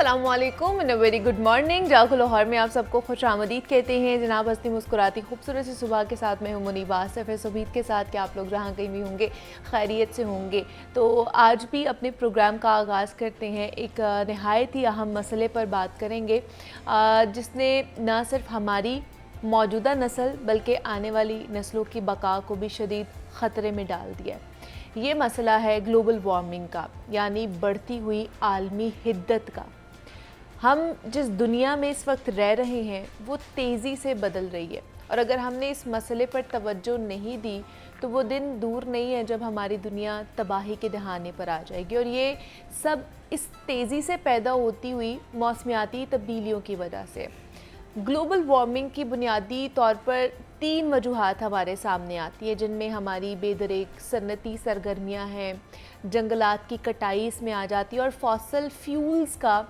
अस्सलामुअलैकुम and very good morning. जाको लाहौर में आप सबको खुश आमदीद कहते हैं। जनाब हंसती मुस्कुराती खूबसूरत सी सुबह के साथ मैं हूं मुनीबा आसिफ है उम्मीद के साथ कि आप लोग जहाँ कहीं भी होंगे खैरियत से होंगे। तो आज भी अपने प्रोग्राम का आगाज़ करते हैं। एक नहायत ही अहम मसले पर बात करेंगे जिसने न सिर्फ हमारी मौजूदा नस्ल बल्कि आने वाली नस्लों की बका को भी शदीद ख़तरे में डाल दिया है। ये मसला है ग्लोबल वार्मिंग का, यानी बढ़ती हुई आलमी हिद्दत का। हम जिस दुनिया में इस वक्त रह रहे हैं वो तेज़ी से बदल रही है, और अगर हमने इस मसले पर तवज्जो नहीं दी तो वो दिन दूर नहीं है जब हमारी दुनिया तबाही के दहाने पर आ जाएगी। और ये सब इस तेज़ी से पैदा होती हुई मौसमियाती तब्दीलियों की वजह से। ग्लोबल वार्मिंग की बुनियादी तौर पर 3 वजूहात हमारे सामने आती है, जिनमें हमारी बेदरेक सन्नती सरगर्मियाँ हैं, जंगलात की कटाई इसमें आ जाती है और फॉसल फ्यूल्स का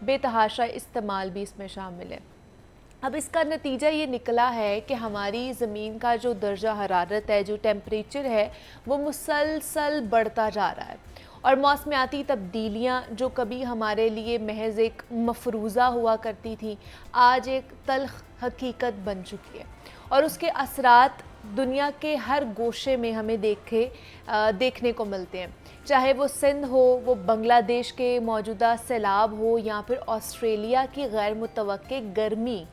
बेतहाशा इस्तेमाल भी इसमें शामिल है। अब इसका नतीजा ये निकला है कि हमारी ज़मीन का जो दर्जा हरारत है, जो टेम्परेचर है, वो मुसलसल बढ़ता जा रहा है। और मौसमियाती तब्दीलियाँ जो कभी हमारे लिए महज एक मफरूज़ा हुआ करती थी, आज एक तल्ख़ हकीकत बन चुकी है। और उसके असरात दुनिया के हर गोशे में हमें देखने को मिलते हैं, चाहे वो सिंध हो, वो बांग्लादेश के मौजूदा सैलाब हो, या फिर ऑस्ट्रेलिया की गैर मुतवक्के गर्मी।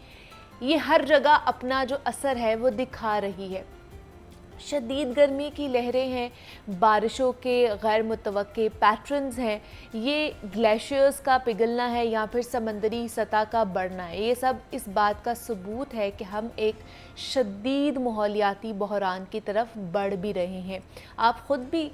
ये हर जगह अपना जो असर है वो दिखा रही है। शदीद गर्मी की लहरें हैं, बारिशों के गैर मुतवक्के पैटर्न्स हैं, ये ग्लेशियर्स का पिघलना है या फिर समंदरी सतह का बढ़ना है। ये सब इस बात का सबूत है कि हम एक शदीद माहौलियाती बहरान की तरफ बढ़ भी रहे हैं। आप ख़ुद भी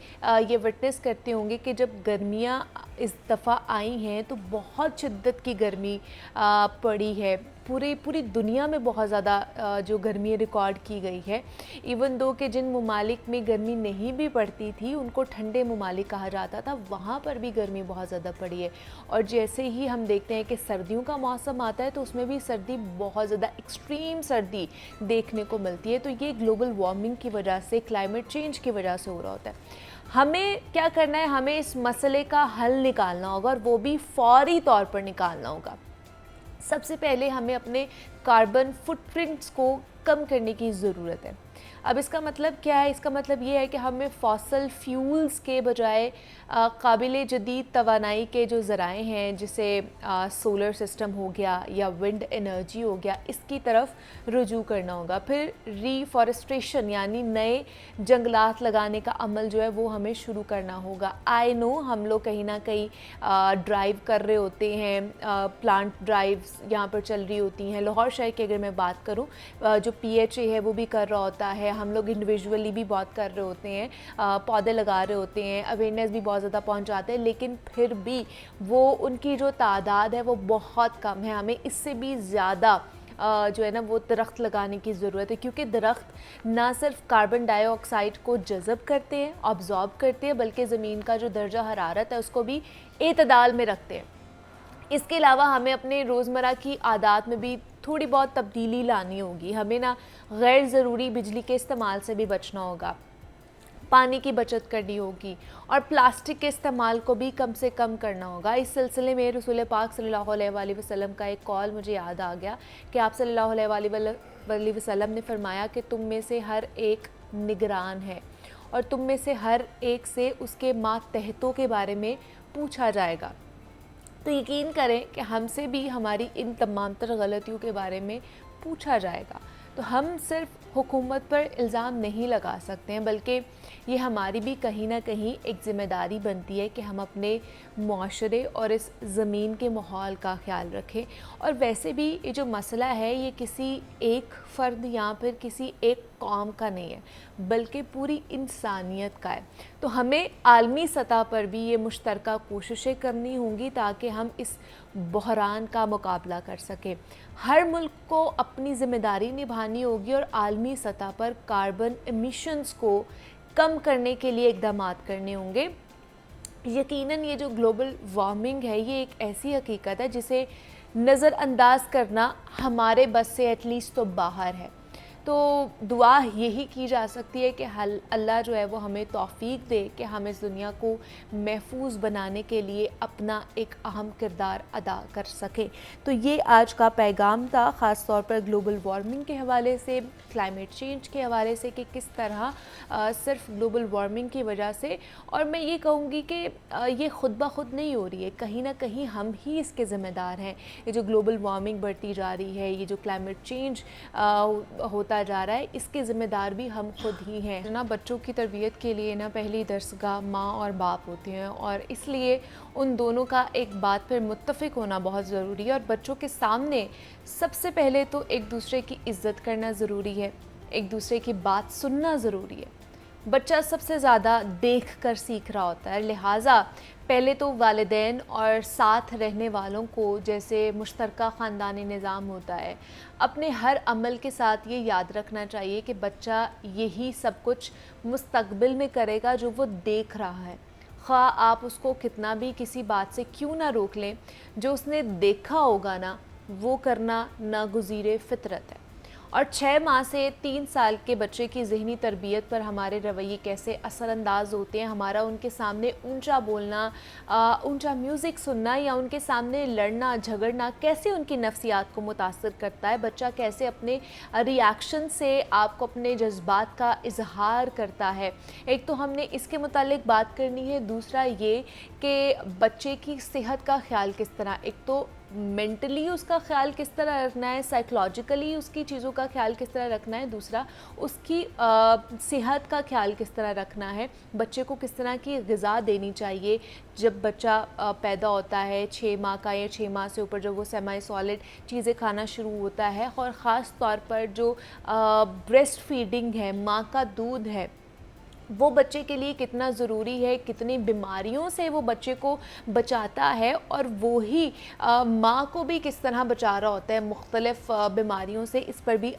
ये विटनेस करते होंगे कि जब गर्मियाँ इस दफ़ा आई हैं तो बहुत शिद्दत की गर्मी पड़ी है। पूरी दुनिया में बहुत ज़्यादा जो गर्मी रिकॉर्ड की गई है। इवन दो कि जिन ममालिक में गर्मी नहीं भी पड़ती थी उनको ठंडे ममालिक कहा जाता था, वहाँ पर भी गर्मी बहुत ज़्यादा पड़ी है। और जैसे ही हम देखते हैं कि सर्दियों का मौसम आता है तो उसमें भी सर्दी बहुत ज़्यादा एक्सट्रीम सर्दी देखने को मिलती है। तो ये ग्लोबल वार्मिंग की वजह से, क्लाइमेट चेंज की वजह से हो रहा होता है। हमें क्या करना है, हमें इस मसले का हल निकालना होगा, और वो भी फौरी तौर पर निकालना होगा। सबसे पहले हमें अपने कार्बन फुटप्रिंट्स को कम करने की ज़रूरत है। अब इसका मतलब क्या है? इसका मतलब ये है कि हमें फॉसल फ्यूल्स के बजाय काबिल जदीद तवानाई के जो ज़राए हैं, जिसे सोलर सिस्टम हो गया या विंड एनर्जी हो गया, इसकी तरफ रुजू करना होगा। फिर रीफॉरेस्ट्रेशन यानी नए जंगलात लगाने का अमल जो है वो हमें शुरू करना होगा। आई नो हम लोग कहीं ना कहीं ड्राइव कर रहे होते हैं, प्लांट ड्राइव्स यहाँ पर चल रही होती हैं। लाहौर शहर की अगर मैं बात करूँ, जो PHA है वो भी कर रहा होता है, हम लोग इंडिविजुअली भी बहुत कर रहे होते हैं, पौधे लगा रहे होते हैं, अवेयरनेस भी बहुत ज़्यादा पहुंचाते हैं, लेकिन फिर भी वो उनकी जो तादाद है वो बहुत कम है। हमें इससे भी ज़्यादा जो है ना वो दरख्त लगाने की ज़रूरत है, क्योंकि दरख्त ना सिर्फ कार्बन डाइऑक्साइड को जज़ब करते हैं, ऑब्जॉर्ब करते हैं, बल्कि ज़मीन का जो दर्जा हरारत है उसको भी एतदाल में रखते हैं। इसके अलावा हमें अपने रोज़मर्रा की आदत में भी थोड़ी बहुत तब्दीली लानी होगी। हमें ना गैर ज़रूरी बिजली के इस्तेमाल से भी बचना होगा, पानी की बचत करनी होगी, और प्लास्टिक के इस्तेमाल को भी कम से कम करना होगा। इस सिलसिले में रसूल पाक सल्लल्लाहु अलैहि वसल्लम का एक कॉल मुझे याद आ गया कि आप सल्लल्लाहु अलैहि वसल्लम ने फरमाया कि तुम में से हर एक निगरान है, और तुम में से हर एक से उसके मातहतों के बारे में पूछा जाएगा। तो यकीन करें कि हमसे भी हमारी इन तमाम तर गलतियों के बारे में पूछा जाएगा। तो हम सिर्फ हुकूमत पर इल्ज़ाम नहीं लगा सकते हैं, बल्कि ये हमारी भी कहीं ना कहीं एक ज़िम्मेदारी बनती है कि हम अपने मुआशरे और इस ज़मीन के माहौल का ख्याल रखें। और वैसे भी ये जो मसला है ये किसी एक फ़र्द या फिर किसी एक कौम का नहीं है, बल्कि पूरी इंसानियत का है। तो हमें आलमी सतह पर भी ये मुश्तरका कोशिशें करनी होंगी ताकि हम इस बहरान का मुकाबला कर सकें। हर मुल्क को अपनी ज़िम्मेदारी निभानी होगी और आलमी सतह पर कार्बन एमिशंस को कम करने के लिए इक़दामात करने होंगे। यकीनन ये जो ग्लोबल वार्मिंग है ये एक ऐसी हकीकत है जिसे नज़रअंदाज करना हमारे बस से एटलीस्ट तो बाहर है। तो दुआ यही की जा सकती है कि अल्लाह जो है वो हमें तौफीक दे कि हम इस दुनिया को महफूज बनाने के लिए अपना एक अहम किरदार अदा कर सकें। तो ये आज का पैगाम था, ख़ास तौर पर ग्लोबल वार्मिंग के हवाले से, क्लाइमेट चेंज के हवाले से कि किस तरह सिर्फ ग्लोबल वार्मिंग की वजह से, और मैं ये कहूँगी कि ये ख़ुद ब खुद नहीं हो रही है, कहीं ना कहीं हम ही इसके ज़िम्मेदार हैं। ये जो ग्लोबल वार्मिंग बढ़ती जा रही है, ये जो क्लाइमेट चेंज होता जा रहा है, इसके ज़िम्मेदार भी हम खुद ही हैं ना। बच्चों की तरबियत के लिए ना पहली दरसगाह माँ और बाप होते हैं, और इसलिए उन दोनों का एक बात पर मुत्तफ़िक होना बहुत ज़रूरी है। और बच्चों के सामने सबसे पहले तो एक दूसरे की इज़्ज़त करना ज़रूरी है, एक दूसरे की बात सुनना ज़रूरी है। बच्चा सबसे ज़्यादा देख कर सीख रहा होता है, लिहाजा पहले तो वालिदैन और साथ रहने वालों को, जैसे मुश्तरका ख़ानदानी निज़ाम होता है, अपने हर अमल के साथ ये याद रखना चाहिए कि बच्चा यही सब कुछ मुस्तक़बिल में करेगा जो वो देख रहा है। ख़्वाह आप उसको कितना भी किसी बात से क्यों ना रोक लें, जो उसने देखा होगा ना वो करना नागुज़ीरे फ़ितरत है। और 6 माह से 3 साल के बच्चे की ज़हनी तरबियत पर हमारे रवैये कैसे असरअंदाज होते हैं, हमारा उनके सामने ऊंचा बोलना, ऊंचा म्यूज़िक सुनना या उनके सामने लड़ना झगड़ना कैसे उनकी नफ्सियात को मुतासर करता है। बच्चा कैसे अपने रिएक्शन से आपको अपने जज्बात का इजहार करता है। एक तो हमने इसके मुतालिक बात करनी है, दूसरा ये कि बच्चे की सेहत का ख्याल किस तरह, एक तो मेंटली उसका ख्याल किस तरह रखना है, साइकोलॉजिकली उसकी चीज़ों का ख्याल किस तरह रखना है, दूसरा उसकी सेहत का ख्याल किस तरह रखना है, बच्चे को किस तरह की ग़िज़ा देनी चाहिए। जब बच्चा पैदा होता है 6 माह का या 6 माह से ऊपर, जब वो सेमी सॉलिड चीज़ें खाना शुरू होता है, और ख़ास तौर पर जो ब्रेस्ट फीडिंग है, माँ का दूध है, वो बच्चे के लिए कितना ज़रूरी है, कितनी बीमारियों से वो बच्चे को बचाता है, और वो ही माँ को भी किस तरह बचा रहा होता है मुख्तलिफ़ बीमारियों से। इस पर भी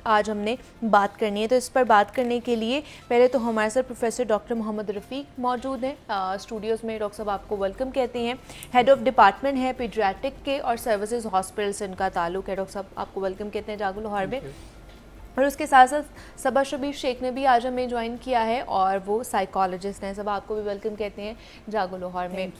आज हमने बात करनी है। तो इस पर बात करने के लिए पहले तो हमारे साथ प्रोफेसर डॉक्टर मोहम्मद रफ़ीक मौजूद हैं स्टूडियोज़ में। डॉक्टर साहब आपको वेलकम कहते हैं। हेड ऑफ़ डिपार्टमेंट है पीडियाट्रिक के और सर्विसेज हॉस्पिटल से इनका ताल्लुक़ है। डॉक्टर साहब आपको वेलकम कहते हैं जागो लाहौर में। और उसके साथ साथ सबा शबीर शेख ने भी आज हमें ज्वाइन किया है, और वो साइकोलॉजिस्ट हैं। सबा आपको भी वेलकम कहते हैं जागो लाहौर में।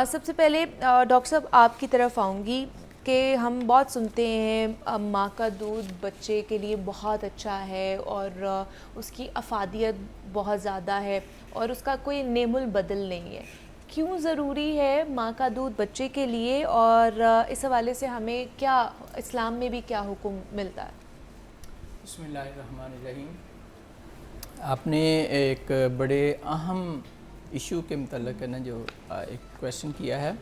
सबसे पहले डॉक्टर साहब आपकी तरफ आऊँगी कि हम बहुत सुनते हैं माँ का दूध बच्चे के लिए बहुत अच्छा है, और उसकी अफादियत बहुत ज़्यादा है, और उसका कोई नेमुल बदल नहीं है। क्यों ज़रूरी है माँ का दूध बच्चे के लिए, और इस हवाले से हमें क्या इस्लाम में भी क्या हुक्म मिलता है? बिस्मिल्लाहिर्रहमानिर्रहीम। आपने एक बड़े अहम इशू के मतलब है ना जो एक क्वेश्चन किया है।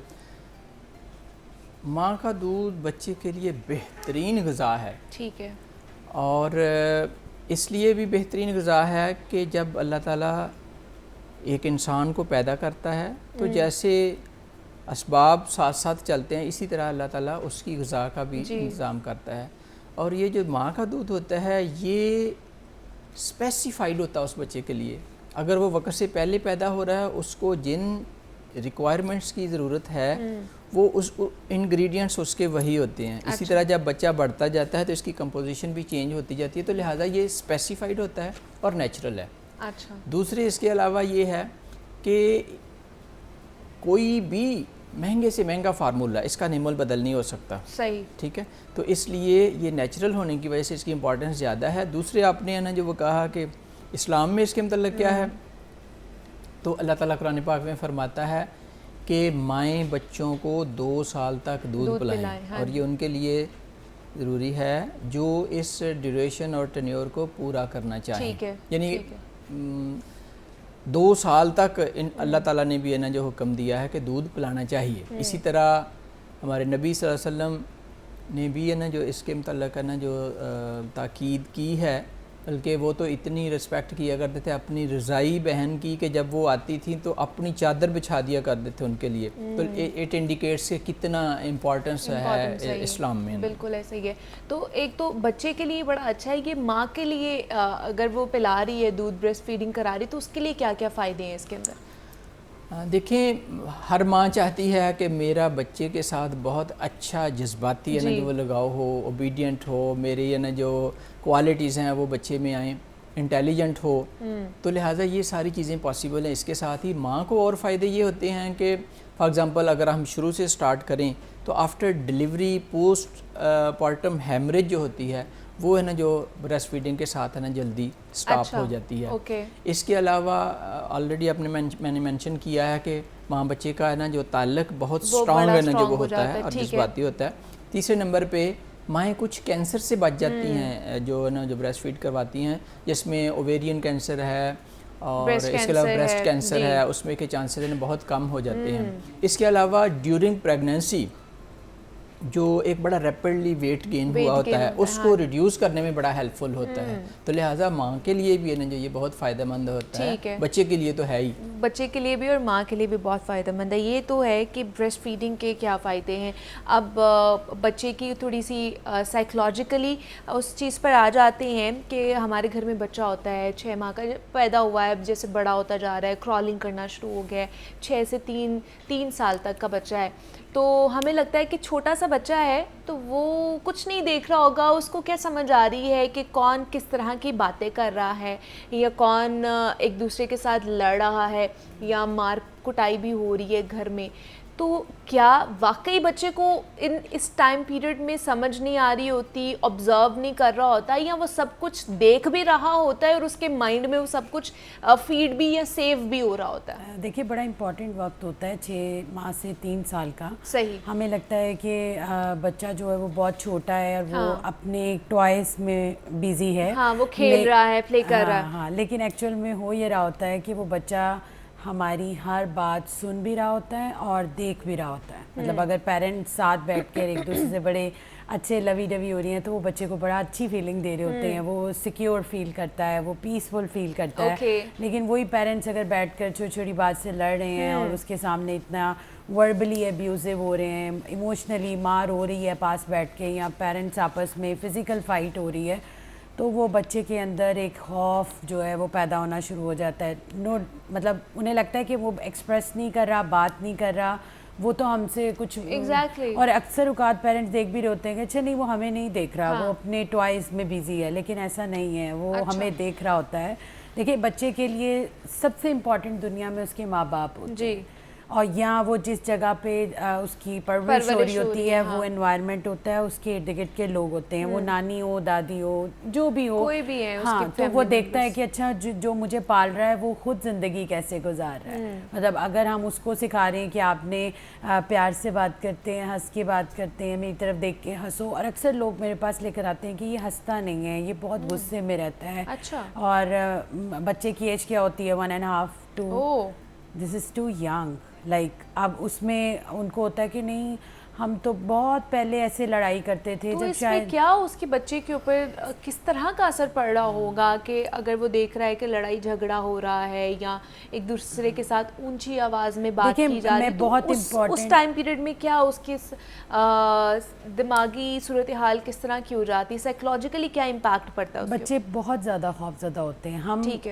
माँ का दूध बच्चे के लिए बेहतरीन ग़िज़ा है। ठीक है। और इसलिए भी बेहतरीन ग़िज़ा है कि जब अल्लाह ताला एक इंसान को पैदा करता है तो जैसे असबाब साथ साथ चलते हैं, इसी तरह अल्लाह ताला उसकी ग़िज़ा का भी इंतज़ाम करता है। और ये जो माँ का दूध होता है ये स्पेसिफाइड होता है उस बच्चे के लिए। अगर वो वक्त से पहले पैदा हो रहा है, उसको जिन रिक्वायरमेंट्स की ज़रूरत है वो उस इंग्रेडिएंट्स उसके वही होते हैं। इसी तरह जब बच्चा बढ़ता जाता है तो इसकी कंपोजिशन भी चेंज होती जाती है, तो लिहाजा ये स्पेसिफाइड होता है और नेचुरल है। अच्छा। दूसरे इसके अलावा ये है कि कोई भी महंगे से महंगा फार्मूला, इसका निमोल बदल नहीं हो सकता। सही। ठीक है, तो इसलिए ये नेचुरल होने की वजह से इसकी इम्पोर्टेंस ज़्यादा है। दूसरे आपने है ना जो वो कहा कि इस्लाम में इसके मतलब क्या है, तो अल्लाह ताला कुरान पाक में फरमाता है कि माएँ बच्चों को 2 साल तक दूध पिलाएं। हाँ। और ये उनके लिए ज़रूरी है जो इस ड्यूरेशन और टेन्योर को पूरा करना चाहिए। यानी 2 साल तक अल्लाह ताला ने भी है ना जो हुक्म दिया है कि दूध पिलाना चाहिए। इसी तरह हमारे नबी सल्लल्लाहु अलैहि वसल्लम ने भी है ना जो इसके मतलब है ना जो ताकीद की है, बल्कि वो तो इतनी रिस्पेक्ट किया करते थे अपनी रज़ाई बहन की कि जब वो आती थी तो अपनी चादर बिछा दिया करते थे उनके लिए। तो इट इंडिकेट्स के कितना इम्पोर्टेंस है इस्लाम में। बिल्कुल ऐसा ही है। तो एक तो बच्चे के लिए बड़ा अच्छा है, ये माँ के लिए अगर वो पिला रही है दूध, ब्रेस्ट फीडिंग करा रही, तो उसके लिए क्या क्या फ़ायदे हैं इसके अंदर? देखें, हर माँ चाहती है कि मेरा बच्चे के साथ बहुत अच्छा जज्बाती है ना जो वो लगाव हो, ओबीडियंट हो, मेरे है ना जो क्वालिटीज़ हैं वो बच्चे में आएँ, इंटेलिजेंट हो। तो लिहाजा ये सारी चीज़ें पॉसिबल हैं। इसके साथ ही माँ को और फ़ायदे ये होते हैं कि फॉर एग्ज़ाम्पल अगर हम शुरू से स्टार्ट करें तो after delivery postpartum haemorrhage जो होती है वो है ना जो ब्रेस्ट फीडिंग के साथ है ना जल्दी स्टॉप हो जाती है। इसके अलावा ऑलरेडी मैंने मेंशन किया है कि माँ बच्चे का है ना जो ताल्लुक बहुत स्ट्रॉन्ग है ना जो वो होता है और जज्बाती होता है। तीसरे नंबर पे माएँ कुछ कैंसर से बच जाती हैं जो है ना जो ब्रेस्ट फीड करवाती हैं, जिसमें ओवेरियन कैंसर है और इसके अलावा ब्रेस्ट कैंसर है, उसमें के चांसेस बहुत कम हो जाते हैं। इसके अलावा ड्यूरिंग प्रेगनेंसी जो एक बड़ा रैपिडली वेट गेन हुआ होता है उसको रिड्यूस करने में बड़ा हेल्पफुल होता है। तो लिहाजा माँ के लिए भी है ना जो ये बहुत फ़ायदेमंद होता है, बच्चे के लिए तो है ही, बच्चे के लिए भी और माँ के लिए भी बहुत फ़ायदेमंद है। ये तो है कि ब्रेस्ट फीडिंग के क्या फ़ायदे हैं। अब बच्चे की थोड़ी सी साइकोलॉजिकली उस चीज़ पर आ जाते हैं कि हमारे घर में बच्चा होता है, 6 माह का पैदा हुआ है, जैसे बड़ा होता जा रहा है, क्रॉलिंग करना शुरू हो गया है, 6 से 3 साल तक का बच्चा है, तो हमें लगता है कि छोटा सा बच्चा है तो वो कुछ नहीं देख रहा होगा, उसको क्या समझ आ रही है कि कौन किस तरह की बातें कर रहा है या कौन एक दूसरे के साथ लड़ रहा है या मार कुटाई भी हो रही है घर में। तो क्या वाकई बच्चे को इस टाइम पीरियड में समझ नहीं आ रही होती, ऑब्जर्व नहीं कर रहा होता, या वो सब कुछ देख भी रहा होता है और उसके माइंड में वो सब कुछ फीड भी या सेव भी हो रहा होता है? देखिए, बड़ा इंपॉर्टेंट वक्त होता है 6 माह से 3 साल का। सही। हमें लगता है कि बच्चा जो है वो बहुत छोटा है और वो अपने टॉयज में बिजी है। हाँ, वो खेल रहा है, प्ले कर रहा है। हाँ, लेकिन एक्चुअल में हो ये रहा होता है कि वो बच्चा हमारी हर बात सुन भी रहा होता है और देख भी रहा होता है। मतलब अगर पेरेंट्स साथ बैठ कर एक दूसरे से बड़े अच्छे लवी डवी हो रही हैं तो वो बच्चे को बड़ा अच्छी फीलिंग दे रहे होते हैं, वो सिक्योर फील करता है, वो पीसफुल फील करता है। लेकिन वही पेरेंट्स अगर बैठ कर छोटी छोटी बात से लड़ रहे हैं और उसके सामने इतना वर्बली अब्यूजिव हो रहे हैं, इमोशनली मार हो रही है पास बैठ के, या पेरेंट्स आपस में फ़िज़िकल फ़ाइट हो रही है, तो वो बच्चे के अंदर एक खौफ जो है वो पैदा होना शुरू हो जाता है। मतलब उन्हें लगता है कि वो एक्सप्रेस नहीं कर रहा, बात नहीं कर रहा, वो तो हमसे कुछ और अक्सर औकात पेरेंट्स देख भी रहे होते हैं कि अच्छा नहीं वो हमें नहीं देख रहा, वो अपने टॉयज़ में बिजी है, लेकिन ऐसा नहीं है, वो हमें देख रहा होता है। देखिए, बच्चे के लिए सबसे इम्पॉर्टेंट दुनिया में उसके माँ बाप होते हैं और यहाँ वो जिस जगह पे उसकी परवरिश हो रही होती है, वो एनवायरनमेंट होता है, उसके इर्द गिर्द के लोग होते हैं, वो नानी हो, दादी हो, जो भी हो, कोई भी है, हाँ, तो वो देखता है कि अच्छा जो मुझे पाल रहा है वो खुद ज़िंदगी कैसे गुजार रहा है। मतलब अगर हम उसको सिखा रहे हैं कि आपने प्यार से बात करते हैं, हंस के बात करते हैं, मेरी तरफ देख के हंसो, और अक्सर लोग मेरे पास लेकर आते हैं कि ये हंसता नहीं है, ये बहुत गुस्से में रहता है। अच्छा। और बच्चे की एज क्या होती है? 1.5 to this is too young. अब उसमें उनको होता है कि नहीं, हम तो बहुत पहले ऐसे लड़ाई करते थे। तो जब शायद क्या उसके बच्चे के ऊपर किस तरह का असर पड़ रहा होगा कि अगर वो देख रहा है कि लड़ाई झगड़ा हो रहा है या एक दूसरे के साथ ऊंची आवाज़ में बात की जा रही है, तो उस टाइम पीरियड में क्या उसकी दिमागी सूरत हाल किस तरह की हो जाती है, साइकोलॉजिकली क्या इम्पैक्ट पड़ता है? बच्चे बहुत ज़्यादा खौफज़दा होते हैं।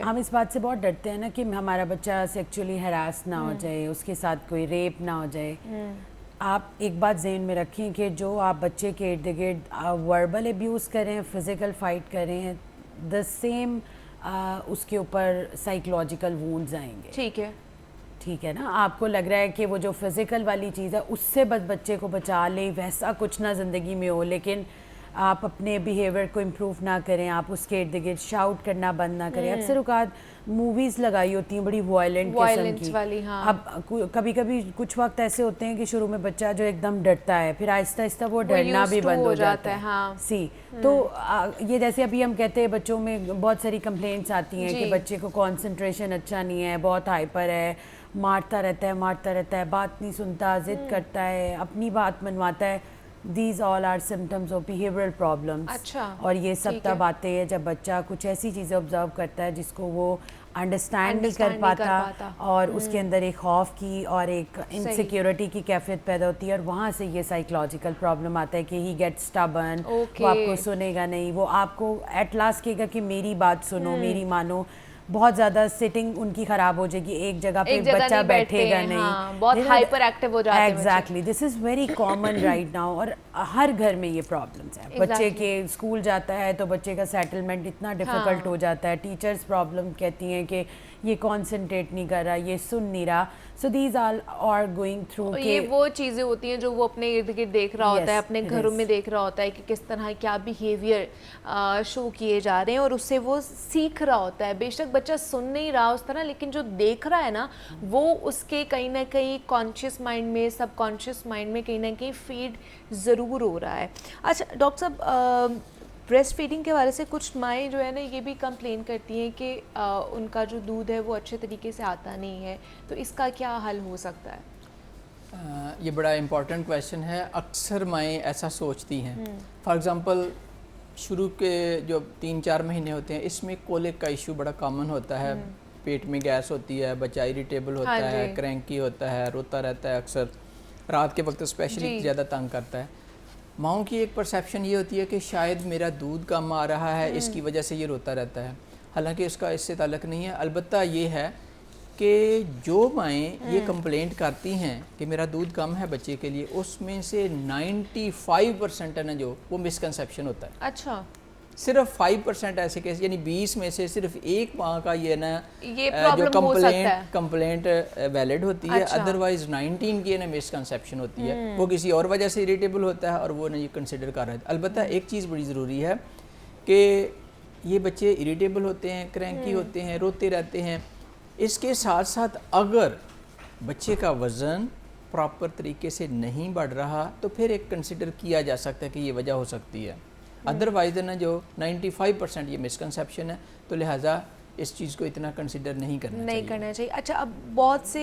हम इस बात से बहुत डरते हैं ना कि हमारा बच्चा सेक्सुअली हरास ना हो जाए, उसके साथ कोई रेप ना हो जाए। आप एक बात ज़हन में रखें कि जो आप बच्चे के इर्द गिर्द वर्बल अब्यूज़ करें, फ़िज़िकल फ़ाइट करें, द सेम उसके ऊपर साइकोलॉजिकल वूंड्स आएंगे। ठीक है ना? आपको लग रहा है कि वो जो फिज़िकल वाली चीज़ है उससे बस बच्चे को बचा ले, वैसा कुछ ना ज़िंदगी में हो, लेकिन आप अपने बिहेवियर को इम्प्रूव ना करें, आप उसके इर्द गिर्द शाउट करना बंद ना करें। अक्सर औकात मूवीज़ लगाई होती हैं बड़ी वायलेंट किस्म की वाली। हाँ। अब कभी कभी कुछ वक्त ऐसे होते हैं कि शुरू में बच्चा जो एकदम डरता है, फिर आहिस्ता आहिस्ता वो डरना भी बंद हो जाता है। हाँ। तो ये जैसे अभी हम कहते हैं बच्चों में बहुत सारी कंप्लेंट्स आती हैं कि बच्चे को कंसंट्रेशन अच्छा नहीं है, बहुत हाइपर है, मारता रहता है, बात नहीं सुनता, जिद करता है, अपनी बात मनवाता है। These all are symptoms of behavioral problems। अच्छा। और ये सब तब आते हैं जब बच्चा कुछ ऐसी चीज़ें ऑब्जर्व करता है जिसको वो अंडरस्टैंड नहीं कर पाता और उसके अंदर एक खौफ की और एक इनसिक्योरिटी की कैफियत पैदा होती है, और वहाँ से ये साइकोलॉजिकल प्रॉब्लम आता है कि ही गेट्स स्टबर्न, वो आपको सुनेगा नहीं, वो आपको एट लास्ट कहेगा कि मेरी बात सुनो, मेरी मानो। बहुत ज़्यादा सिटिंग उनकी ख़राब हो जाएगी, एक जगह पे एक जगह बच्चा नहीं बैठते बैठेगा हैं, नहीं, हाँ, बहुत हाइपर एक्टिव हो जाते हैं बच्चे। Exactly, this is very common right now, और हर घर में ये प्रॉब्लम्स हैं। बच्चे के स्कूल जाता है तो बच्चे का सेटलमेंट इतना डिफ़िकल्ट हो जाता है, टीचर्स प्रॉब्लम कहती हैं कि ये कॉन्सेंट्रेट नहीं कर रहा, ये सुन नहीं रहा। So these are going through, ये वो चीज़ें होती हैं जो वो अपने इर्द गिर्द देख रहा होता है, अपने घरों में देख रहा होता है कि किस तरह क्या बिहेवियर शो किए जा रहे हैं, और उससे वो सीख रहा होता है। बेशक बच्चा सुन नहीं रहा उस तरह, लेकिन जो देख रहा है ना, वो उसके कहीं ना कहीं कॉन्शियस माइंड में, सबकॉन्शियस माइंड में कहीं ना कहीं फीड ज़रूर हो रहा है। अच्छा डॉक्टर साहब, ब्रेस्ट फीडिंग के बारे से कुछ माएँ जो है ना ये भी कंप्लेन करती हैं कि उनका जो दूध है वो अच्छे तरीके से आता नहीं है, तो इसका क्या हल हो सकता है? ये बड़ा इम्पॉर्टेंट क्वेश्चन है। अक्सर माएँ ऐसा सोचती हैं। फॉर एग्ज़ाम्पल शुरू के जो 3-4 महीने होते हैं, इसमें कोलिक का इशू बड़ा कॉमन होता है। पेट में गैस होती है, बच्चा इरिटेबल होता है, क्रैंकी होता है, रोता रहता है, अक्सर रात के वक्त स्पेशली ज़्यादा तंग करता है। माँओं की एक परसेप्शन ये होती है कि शायद मेरा दूध कम आ रहा है, इसकी वजह से ये रोता रहता है। हालांकि इसका इससे ताल्लुक़ नहीं है। अलबत्ता ये है कि जो माएँ ये कंप्लेंट करती हैं कि मेरा दूध कम है बच्चे के लिए, उसमें से 95% है ना जो वो मिसकंसेप्शन होता है। अच्छा, सिर्फ 5% ऐसे केस, यानी 20 में से सिर्फ एक माँ का ये ना ये जो प्रॉब्लम कंप्लेंट वैलिड होती है। अदरवाइज 19 की ना मिसकंसेप्शन होती है, वो किसी और वजह से इरिटेबल होता है और वो ना ये कंसिडर कर रहे हैं। अलबत्ता एक चीज़ बड़ी ज़रूरी है कि ये बच्चे इरिटेबल होते हैं, क्रैंकी होते हैं, रोते रहते हैं। इसके साथ साथ अगर बच्चे का वज़न प्रॉपर तरीके से नहीं बढ़ रहा तो फिर एक कंसिडर किया जा सकता है कि ये वजह हो सकती है। अदरवाइज ना जो 95% ये मिसकंसेप्शन है, तो लिहाजा इस चीज़ को इतना कंसिडर नहीं करना चाहिए। अच्छा, अब बहुत से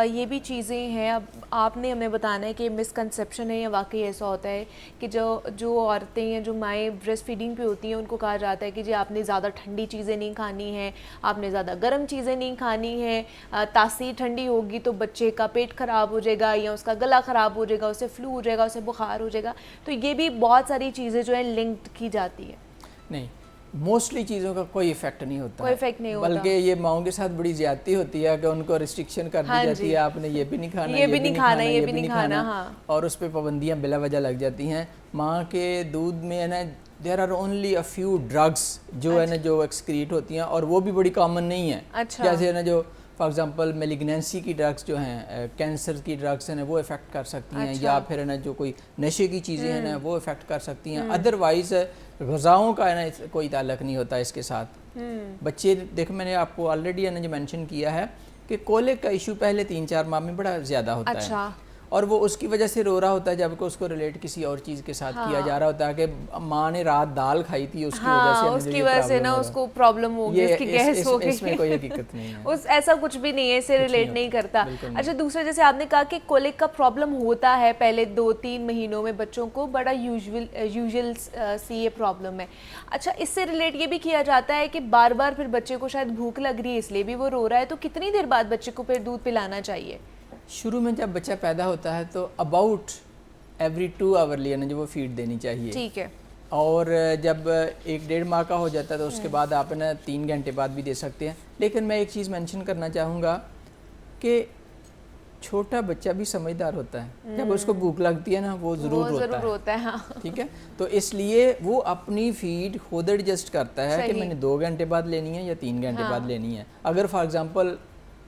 ये भी चीज़ें हैं, अब आपने हमें बताना है कि मिसकंसेप्शन है या वाकई ऐसा होता है कि जो औरतें हैं, जो माएँ ब्रेस्ट फीडिंग पे होती हैं, उनको कहा जाता है कि जी आपने ज़्यादा ठंडी चीज़ें नहीं खानी हैं, आपने ज़्यादा गर्म चीज़ें नहीं खानी हैं, तासीर ठंडी होगी तो बच्चे का पेट ख़राब हो जाएगा या उसका गला ख़राब हो जाएगा, उसे फ्लू हो जाएगा, उसे बुखार हो जाएगा। तो ये भी बहुत सारी चीज़ें जो है लिंक्ड की जाती है। नहीं, मोस्टली चीज़ों का कोई इफेक्ट नहीं होता, कोई इफेक्ट नहीं होता, बल्कि ये माओं के साथ बड़ी ज्यादती होती है कि उनको रिस्ट्रिक्शन कर दी जाती है, आपने ये भी नहीं खाना, ये भी नहीं खाना, ये भी नहीं खाना, हाँ। और उस पर पाबंदियाँ बिला वजह लग जाती हैं। माँ के दूध में है ना there are only a few drugs जो है ना जो एक्सक्रीट होती हैं, और वो भी बड़ी कॉमन नहीं है। अच्छा। जैसे है ना जो फॉर एग्जांपल मेलिग्नेंसी की ड्रग्स जो हैं, कैंसर की ड्रग्स हैं वो इफ़ेक्ट कर सकती हैं। या फिर है ना जो कोई नशे की चीज़ें हैं ना वो इफ़ेक्ट कर सकती हैं। अदरवाइज ग़िज़ाओं का है ना कोई ताल्लुक़ नहीं होता इसके साथ। बच्चे देखो, मैंने आपको ऑलरेडी है ना जो मेंशन किया है कि कोलिक का इशू पहले 3-4 माह में बड़ा ज़्यादा होता है, और वो उसकी वजह से रो रहा होता है, जबकि उसको रिलेट किसी और चीज़ के साथ किया जा रहा होता है कि माँ ने रात दाल खाई थी, उसकी वजह से ना उसको प्रॉब्लम हो गई, उसकी गैस हो गई। इसमें कोई हकीकत नहीं है, ऐसा कुछ भी नहीं है, इससे रिलेट नहीं करता। अच्छा, दूसरा जैसे आपने कहा कि कोलिक का प्रॉब्लम होता है पहले 2-3 महीनों में बच्चों को, बड़ा यूजुअल सी ये प्रॉब्लम है। अच्छा, इससे रिलेट ये भी किया जाता है कि बार बार फिर बच्चे को शायद भूख लग रही है इसलिए भी वो रो रहा है, तो कितनी देर बाद बच्चे को फिर दूध पिलाना चाहिए? शुरू में जब बच्चा पैदा होता है तो अबाउट एवरी 2 आवरली है ना जो वो फीड देनी चाहिए। ठीक है। और जब 1-1.5 माह का हो जाता है तो उसके बाद आप ना 3 घंटे बाद भी दे सकते हैं। लेकिन मैं एक चीज़ मेंशन करना चाहूँगा कि छोटा बच्चा भी समझदार होता है, जब उसको भूख लगती है ना वो ज़रूर रोता है। हाँ। ठीक है, तो इसलिए वो अपनी फीड खुद एडजस्ट करता है कि मैंने 2 घंटे बाद लेनी है या 3 घंटे बाद लेनी है। अगर फॉर एग्जांपल,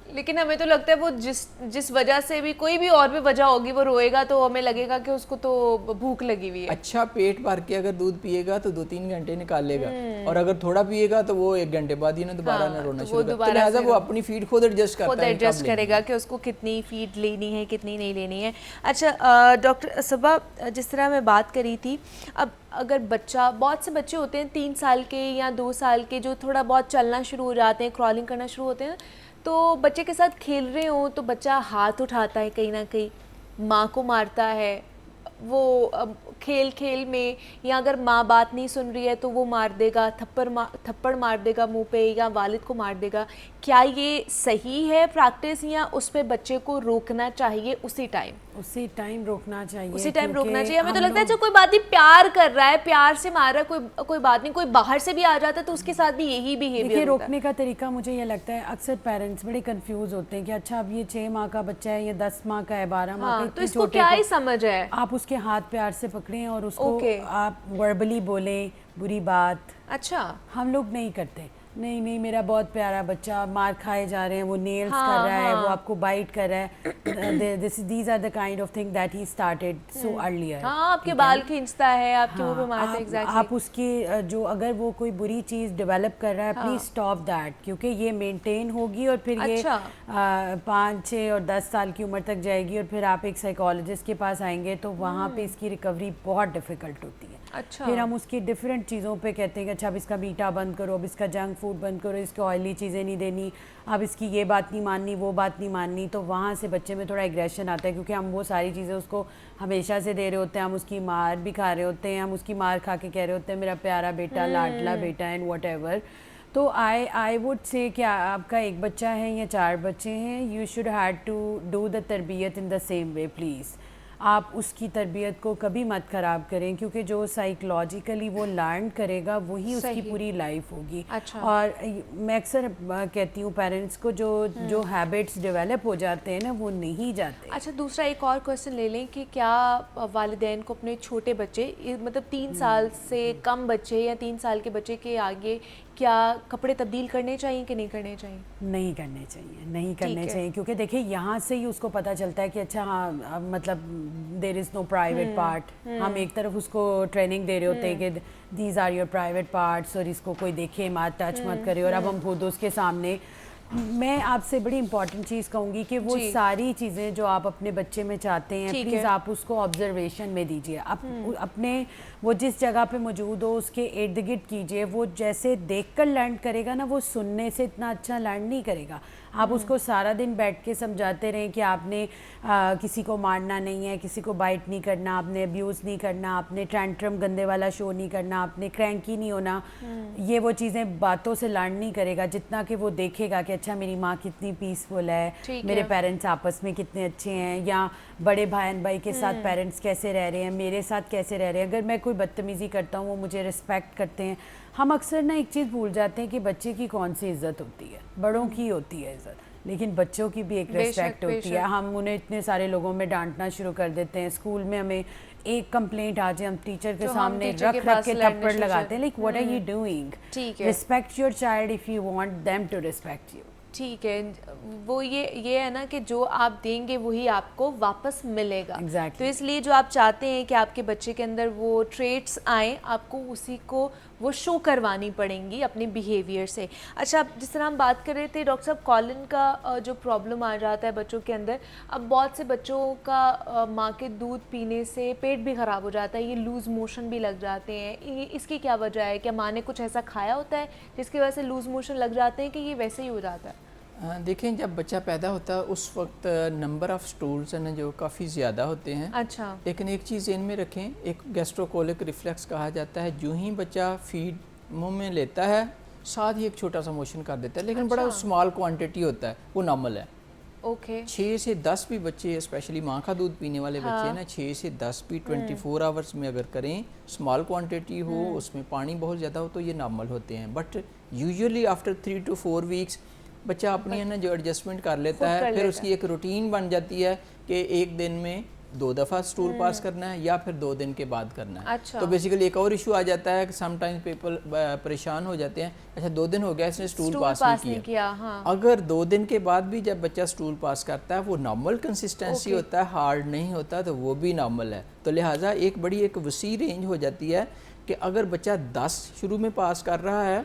लेकिन हमें तो लगता है वो जिस वजह से भी, कोई भी और भी वजह होगी, वो रोएगा तो हमें लगेगा कि उसको तो भूख लगी हुई है। अच्छा पेट भर के अगर दूध पिएगा तो 2-3 घंटे निकाल लेगा, और अगर थोड़ा पिएगा तो वो 1 घंटे बाद ही ना दोबारा ना रोना शुरू करेगा। तो लिहाजा वो अपनी फीड खुद एडजस्ट करता है, खुद एडजस्ट करेगा कि उसको कितनी फीड लेनी है, कितनी नहीं लेनी है। अच्छा डॉक्टर सबा, जिस तरह मैं बात करी थी, अब अगर बच्चा, बहुत से बच्चे होते हैं 3 साल के या 2 साल के जो थोड़ा बहुत चलना शुरू हो जाते हैं, क्रॉलिंग करना शुरू होते हैं, तो बच्चे के साथ खेल रहे हो तो बच्चा हाथ उठाता है, कहीं ना कहीं माँ को मारता है, वो खेल खेल में, या अगर माँ बात नहीं सुन रही है तो वो मार देगा, थप्पड़ मार देगा मुंह पे, या वालिद को मार देगा। क्या ये सही है प्रैक्टिस, या उस पे बच्चे को रोकना चाहिए उसी टाइम? उसी टाइम रोकना चाहिए, उसी टाइम क्योंकि रोकना चाहिए। हमें तो हम लगता है लोग- जो कोई बात नहीं, प्यार कर रहा है, प्यार से मार रहा है, कोई बात नहीं, कोई बाहर से भी आ जाता है तो उसके साथ भी यही देखिए बिहेवियर होता है। रोकने का तरीका मुझे ये लगता है, अक्सर पेरेंट्स बड़े कंफ्यूज होते हैं कि अच्छा अब ये 6 माह का बच्चा है, ये 10 माह का है, 12 माह का, हाँ, तो इतने इसको छोटे क्या को ही समझ है। आप उसके हाथ प्यार से पकड़ें और उसको ओके। आप वर्बली बोलें बुरी बात। अच्छा, हम लोग नहीं करते, नहीं नहीं मेरा बहुत प्यारा बच्चा, मार खाए जा रहे हैं, वो नेल्स हाँ, कर रहा है, वो हाँ। आपको बाइट कर रहा है, these are the kind of thing that he started so earlier. हाँ, आपके बाल खींचता है, आपके मुंह पे मारता है, एग्जैक्टली। आप उसकी जो अगर वो कोई बुरी चीज़ डेवलप कर रहा है, प्लीज स्टॉप दैट, क्योंकि ये मेंटेन होगी और फिर ये अच्छा। 5, 6 और 10 साल की उम्र तक जाएगी, और फिर आप एक साइकोलॉजिस्ट के पास आएंगे तो वहाँ पे इसकी रिकवरी बहुत डिफ़िकल्ट होती है। अच्छा, फिर हम उसकी डिफरेंट चीज़ों पे कहते हैं कि अच्छा अब इसका मीठा बंद करो, अब इसका जंक फूड बंद करो, इसको ऑयली चीज़ें नहीं देनी, अब इसकी ये बात नहीं माननी, वो बात नहीं माननी, तो वहाँ से बच्चे में थोड़ा एग्रेशन आता है, क्योंकि हम वो सारी चीज़ें उसको हमेशा से दे रहे होते हैं, हम उसकी मार भी खा रहे होते हैं, हम उसकी मार खा के कह रहे होते हैं मेरा प्यारा बेटा, लाडला बेटा एंड वट एवर। तो आई वुड से कि आपका एक बच्चा है या 4 बच्चे हैं, you should have to do the तरबियत in the same way please. आप उसकी तरबियत को कभी मत ख़राब करें, क्योंकि जो साइकोलॉजिकली वो लर्न करेगा वही उसकी पूरी लाइफ होगी। अच्छा। और मैं अक्सर कहती हूँ पेरेंट्स को जो हैबिट्स डेवलप हो जाते हैं ना वो नहीं जाते। अच्छा, दूसरा एक और क्वेश्चन ले लें कि क्या वालिदैन को अपने छोटे बच्चे, मतलब 3 साल से कम बच्चे या 3 साल के बच्चे के आगे क्या कपड़े तब्दील करने चाहिए कि नहीं करने चाहिए? नहीं करने चाहिए, नहीं करने है। चाहिए, क्योंकि देखिए यहाँ से ही उसको पता चलता है कि अच्छा हाँ अब मतलब there is no private part. हम एक तरफ उसको ट्रेनिंग दे रहे होते हैं कि these are your private parts, और इसको कोई देखे मत, टच मत करे, और अब हम खुद उसके सामने। मैं आपसे बड़ी इंपॉर्टेंट चीज़ कहूँगी कि वो जी। सारी चीज़ें जो आप अपने बच्चे में चाहते हैं, ठीक प्लीज़ है। आप उसको ऑब्जर्वेशन में दीजिए। आप अपने वो जिस जगह पे मौजूद हो उसके इर्द गिर्द कीजिए। वो जैसे देखकर लर्न करेगा ना, वो सुनने से इतना अच्छा लर्न नहीं करेगा। आप उसको सारा दिन बैठ के समझाते रहें कि आपने किसी को मारना नहीं है, किसी को बाइट नहीं करना, आपने अब्यूज़ नहीं करना, आपने टैंट्रम गंदे वाला शो नहीं करना, आपने क्रैंकी नहीं होना, ये वो चीज़ें बातों से लर्न नहीं करेगा, जितना कि वो देखेगा कि अच्छा मेरी माँ कितनी पीसफुल है, ठीक मेरे है। पेरेंट्स आपस में कितने अच्छे हैं, या बड़े बहन भाई के साथ पेरेंट्स कैसे रह रहे हैं, मेरे साथ कैसे रह रहे हैं। अगर मैं कोई बदतमीज़ी करता हूँ वो मुझे रिस्पेक्ट करते हैं। हम अक्सर ना एक चीज़ भूल जाते हैं कि बच्चे की कौन सी इज्जत होती है, बड़ों की होती है इज्जत, लेकिन बच्चों की भी एक बेशक, रिस्पेक्ट होती है। हम उन्हें इतने सारे लोगों में डांटना शुरू कर देते हैं। स्कूल में हमें एक कंप्लेंट आ जाए, हम टीचर के तो हम सामने टीचर के रख रख पास के लड़ने थप्पड़ शुरू लगाते हैं, like what are you doing? ठीक है। Respect your child if you want them to respect you. ठीक है, वो ये है ना कि जो आप देंगे वही आपको वापस मिलेगा। Exactly. तो इसलिए जो आप चाहते हैं कि आपके बच्चे के अंदर वो ट्रेट्स आएँ, आपको उसी को वो शो करवानी पड़ेंगी अपने बिहेवियर से। अच्छा, अब जिस तरह हम बात कर रहे थे डॉक्टर साहब, कॉलिन का जो प्रॉब्लम आ जाता है बच्चों के अंदर, अब बहुत से बच्चों का माँ के दूध पीने से पेट भी ख़राब हो जाता है, ये लूज़ मोशन भी लग जाते हैं। ये इसकी क्या वजह है? क्या माँ ने कुछ ऐसा खाया होता है जिसकी वजह से लूज़ मोशन लग जाते हैं, कि ये वैसे ही हो जाता है? देखें, जब बच्चा पैदा होता है उस वक्त नंबर ऑफ़ स्टूल्स हैं जो काफ़ी ज़्यादा होते हैं। अच्छा। लेकिन एक चीज़ इनमें रखें, एक गैस्ट्रोकोलिक रिफ्लेक्स कहा जाता है। जो ही बच्चा फीड मुंह में लेता है साथ ही एक छोटा सा मोशन कर देता है, लेकिन बड़ा स्मॉल क्वांटिटी होता है, वो नॉर्मल है। ओके। 6 से 10 भी बच्चे, स्पेशली माँ का दूध पीने वाले बच्चे ना, 6 से 10 भी 24 आवर्स में अगर करें, स्मॉल क्वांटिटी हो, उसमें पानी बहुत ज़्यादा हो, तो ये नॉर्मल होते हैं। But usually after 3 to 4 weeks बच्चा अपनी है ना जो एडजस्टमेंट कर लेता है, फिर उसकी एक रूटीन बन जाती है कि एक दिन में 2 दफ़ा स्टूल पास करना है या फिर 2 दिन के बाद करना है। अच्छा। तो बेसिकली एक और इशू आ जाता है कि समटाइम्स पीपल परेशान हो जाते हैं, अच्छा 2 दिन हो गया इसने स्टूल पास नहीं किया। हाँ। अगर 2 दिन के बाद भी जब बच्चा स्टूल पास करता है, वो नॉर्मल कंसिस्टेंसी होता है, हार्ड नहीं होता, तो वो भी नॉर्मल है। तो लिहाजा एक बड़ी एक वसी रेंज हो जाती है कि अगर बच्चा 10 शुरू में पास कर रहा है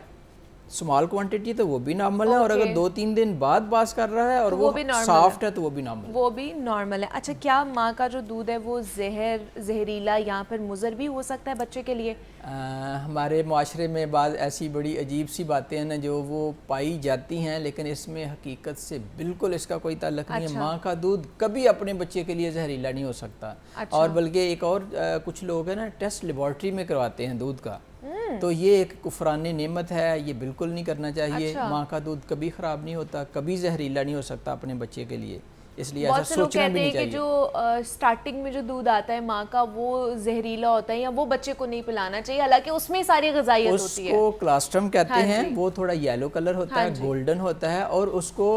स्मॉल क्वांटिटी, तो वो भी नॉर्मल है, और अगर 2-3 दिन बाद पास कर रहा है और वो सॉफ्ट है तो वो भी नॉर्मल है। वो भी नॉर्मल है। अच्छा, क्या माँ का जो दूध है वो जहरीला या फिर मुज़र भी हो सकता है बच्चे के लिए? हमारे माशरे में बाद ऐसी बड़ी अजीब सी बातें हैं ना जो वो पाई जाती हैं, लेकिन इसमें हकीकत से बिल्कुल इसका कोई ताल्लुक नहीं है। माँ का दूध कभी अपने बच्चे के लिए जहरीला नहीं हो सकता। अच्छा। और बल्कि एक और कुछ लोग हैं ना टेस्ट लेबॉर्ट्री में करवाते हैं दूध का, तो ये एक कुफरान नेमत है, ये बिल्कुल नहीं करना चाहिए। अच्छा। माँ का दूध कभी ख़राब नहीं होता, कभी जहरीला नहीं हो सकता अपने बच्चे के लिए। इसलिए ऐसा बहुत से लोग सोचना कहते भी हैं नहीं कि चाहिए। जो स्टार्टिंग में जो दूध आता है माँ का वो जहरीला होता है या वो बच्चे को नहीं पिलाना चाहिए, हालांकि उसमें सारी ग़िज़ाइयत होती है। उसको क्लास्ट्रम कहते हाँ हैं, जी। वो थोड़ा येलो कलर होता हाँ है, जी। गोल्डन होता है, और उसको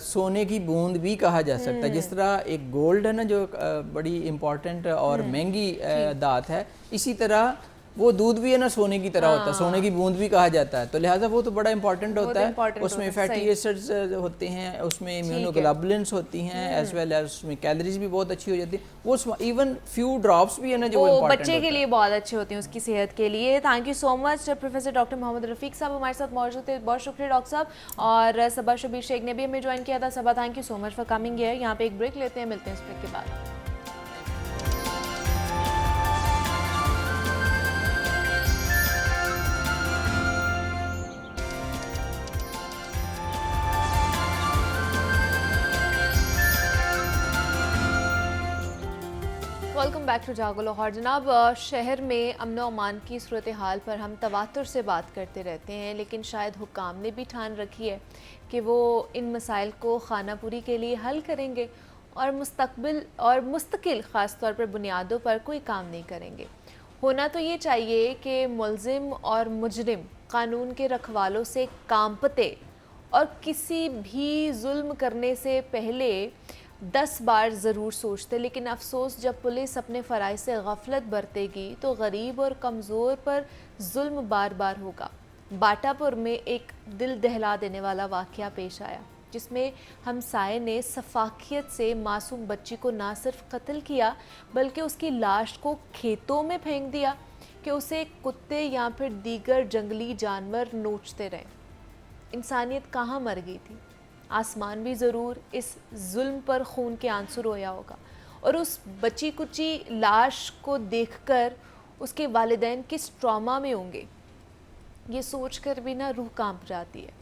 सोने की बूंद भी कहा जा सकता है। जिस तरह एक गोल्ड है ना जो बड़ी इंपॉर्टेंट और महंगी धात है, इसी तरह वो दूध भी है ना सोने की तरह होता है, सोने की बूंद भी कहा जाता है। तो लिहाजा वो तो बड़ा इंपॉर्टेंट होता है, उसमें फैटी एसिड्स होते हैं, उसमें इम्यूनोग्लोबुलिन्स होती हैं, एज वेल एज उसमें कैलोरीज भी बहुत अच्छी हो जाती है। वो इवन फ्यू ड्रॉप्स भी है ना जो वो इम्पोर्टेंट बच्चे के लिए बहुत अच्छे होते हैं उसकी सेहत के लिए। Thank you so much professor doctor Mohammad Rafiq sahab हमारे साथ मौजूद थे, बहुत शुक्रिया डॉक्टर साहब। और सबा शबीर शेख ने भी हमें ज्वाइन किया था। Saba, thank you so much for coming here. यहाँ पे एक ब्रेक लेते हैं, मिलते हैं इस ब्रेक के बाद। वेलकम बैक टू जागो लाहौर। जनाब, शहर में अमन व अमान की सूरत हाल पर हम तवातुर से बात करते रहते हैं, लेकिन शायद हुक्काम ने भी ठान रखी है कि वो इन मसाइल को खानापुरी के लिए हल करेंगे और मुस्तकिल ख़ास तौर पर बुनियादों पर कोई काम नहीं करेंगे। होना तो ये चाहिए कि मुल्ज़िम और मुजरिम कानून के रखवालों से कांपते और किसी भी जुल्म करने से पहले 10 बार ज़रूर सोचते। लेकिन अफसोस, जब पुलिस अपने फ़राइज़ से गफलत बरतेगी तो गरीब और कमज़ोर पर जुल्म बार बार होगा। बाटापुर में एक दिल दहला देने वाला वाक़या पेश आया, जिसमें हमसाये ने सफाकियत से मासूम बच्ची को ना सिर्फ कत्ल किया बल्कि उसकी लाश को खेतों में फेंक दिया कि उसे कुत्ते या फिर दीगर जंगली जानवर नोचते रहे। इंसानियत कहाँ मर गई थी? आसमान भी ज़रूर इस जुल्म पर खून के आंसू रोया होगा, और उस बच्ची कुची लाश को देखकर उसके वालिदैन किस ट्रॉमा में होंगे, ये सोचकर भी ना रूह कांप जाती है।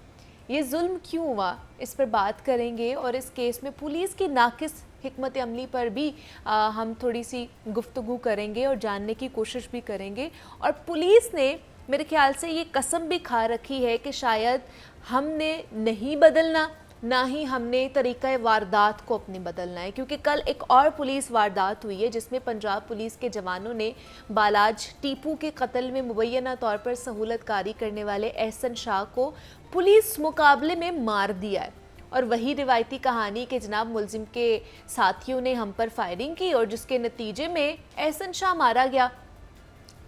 ये जुल्म क्यों हुआ, इस पर बात करेंगे, और इस केस में पुलिस की नाकिस हिकमत अमली पर भी हम थोड़ी सी गुफ्तगू करेंगे और जानने की कोशिश भी करेंगे। और पुलिस ने मेरे ख्याल से ये कसम भी खा रखी है कि शायद हमने नहीं बदलना, ना ही हमने तरीक़ा वारदात को अपनी बदलना है। क्योंकि कल एक और पुलिस वारदात हुई है जिसमें पंजाब पुलिस के जवानों ने बालाज टीपू के कत्ल में मुबैना तौर पर सहूलतकारी करने वाले एहसन शाह को पुलिस मुकाबले में मार दिया है। और वही रिवायती कहानी कि जनाब मुल्जिम के साथियों ने हम पर फायरिंग की और जिसके नतीजे में एहसन शाह मारा गया।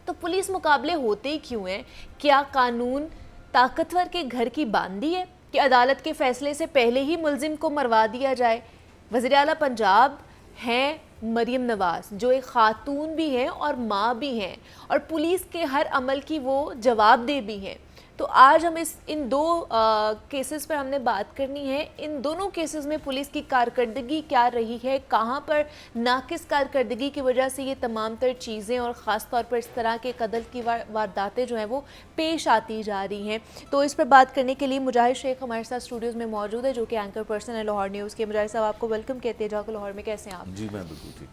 तो पुलिस मुकाबले होते ही क्यों हैं? क्या कानून ताकतवर के घर की बांदी है कि अदालत के फैसले से पहले ही मुल्जिम को मरवा दिया जाए? वज़ीर आला पंजाब हैं मरीम नवाज़, जो एक ख़ातून भी हैं और माँ भी हैं, और पुलिस के हर अमल की वो जवाबदेह भी हैं। तो आज हम इन दो केसेस पर हमने बात करनी है। इन दोनों केसेस में पुलिस की कारकर्दगी क्या रही है, कहाँ पर नाकिस कारकर्दगी की वजह से ये तमाम तर चीज़ें और ख़ास तौर पर इस तरह के कत्ल की वारदातें जो हैं वो पेश आती जा रही हैं। तो इस पर बात करने के लिए मुजाहिद शेख हमारे साथ स्टूडियोज़ में मौजूद है, जो कि एंकर पर्सन है लाहौर न्यूज़ के। मुजाहिद साहब, आपको वेलकम कहते हैं जाको लाहौर में। कैसे हैं आप? जी मैं बिल्कुल ठीक।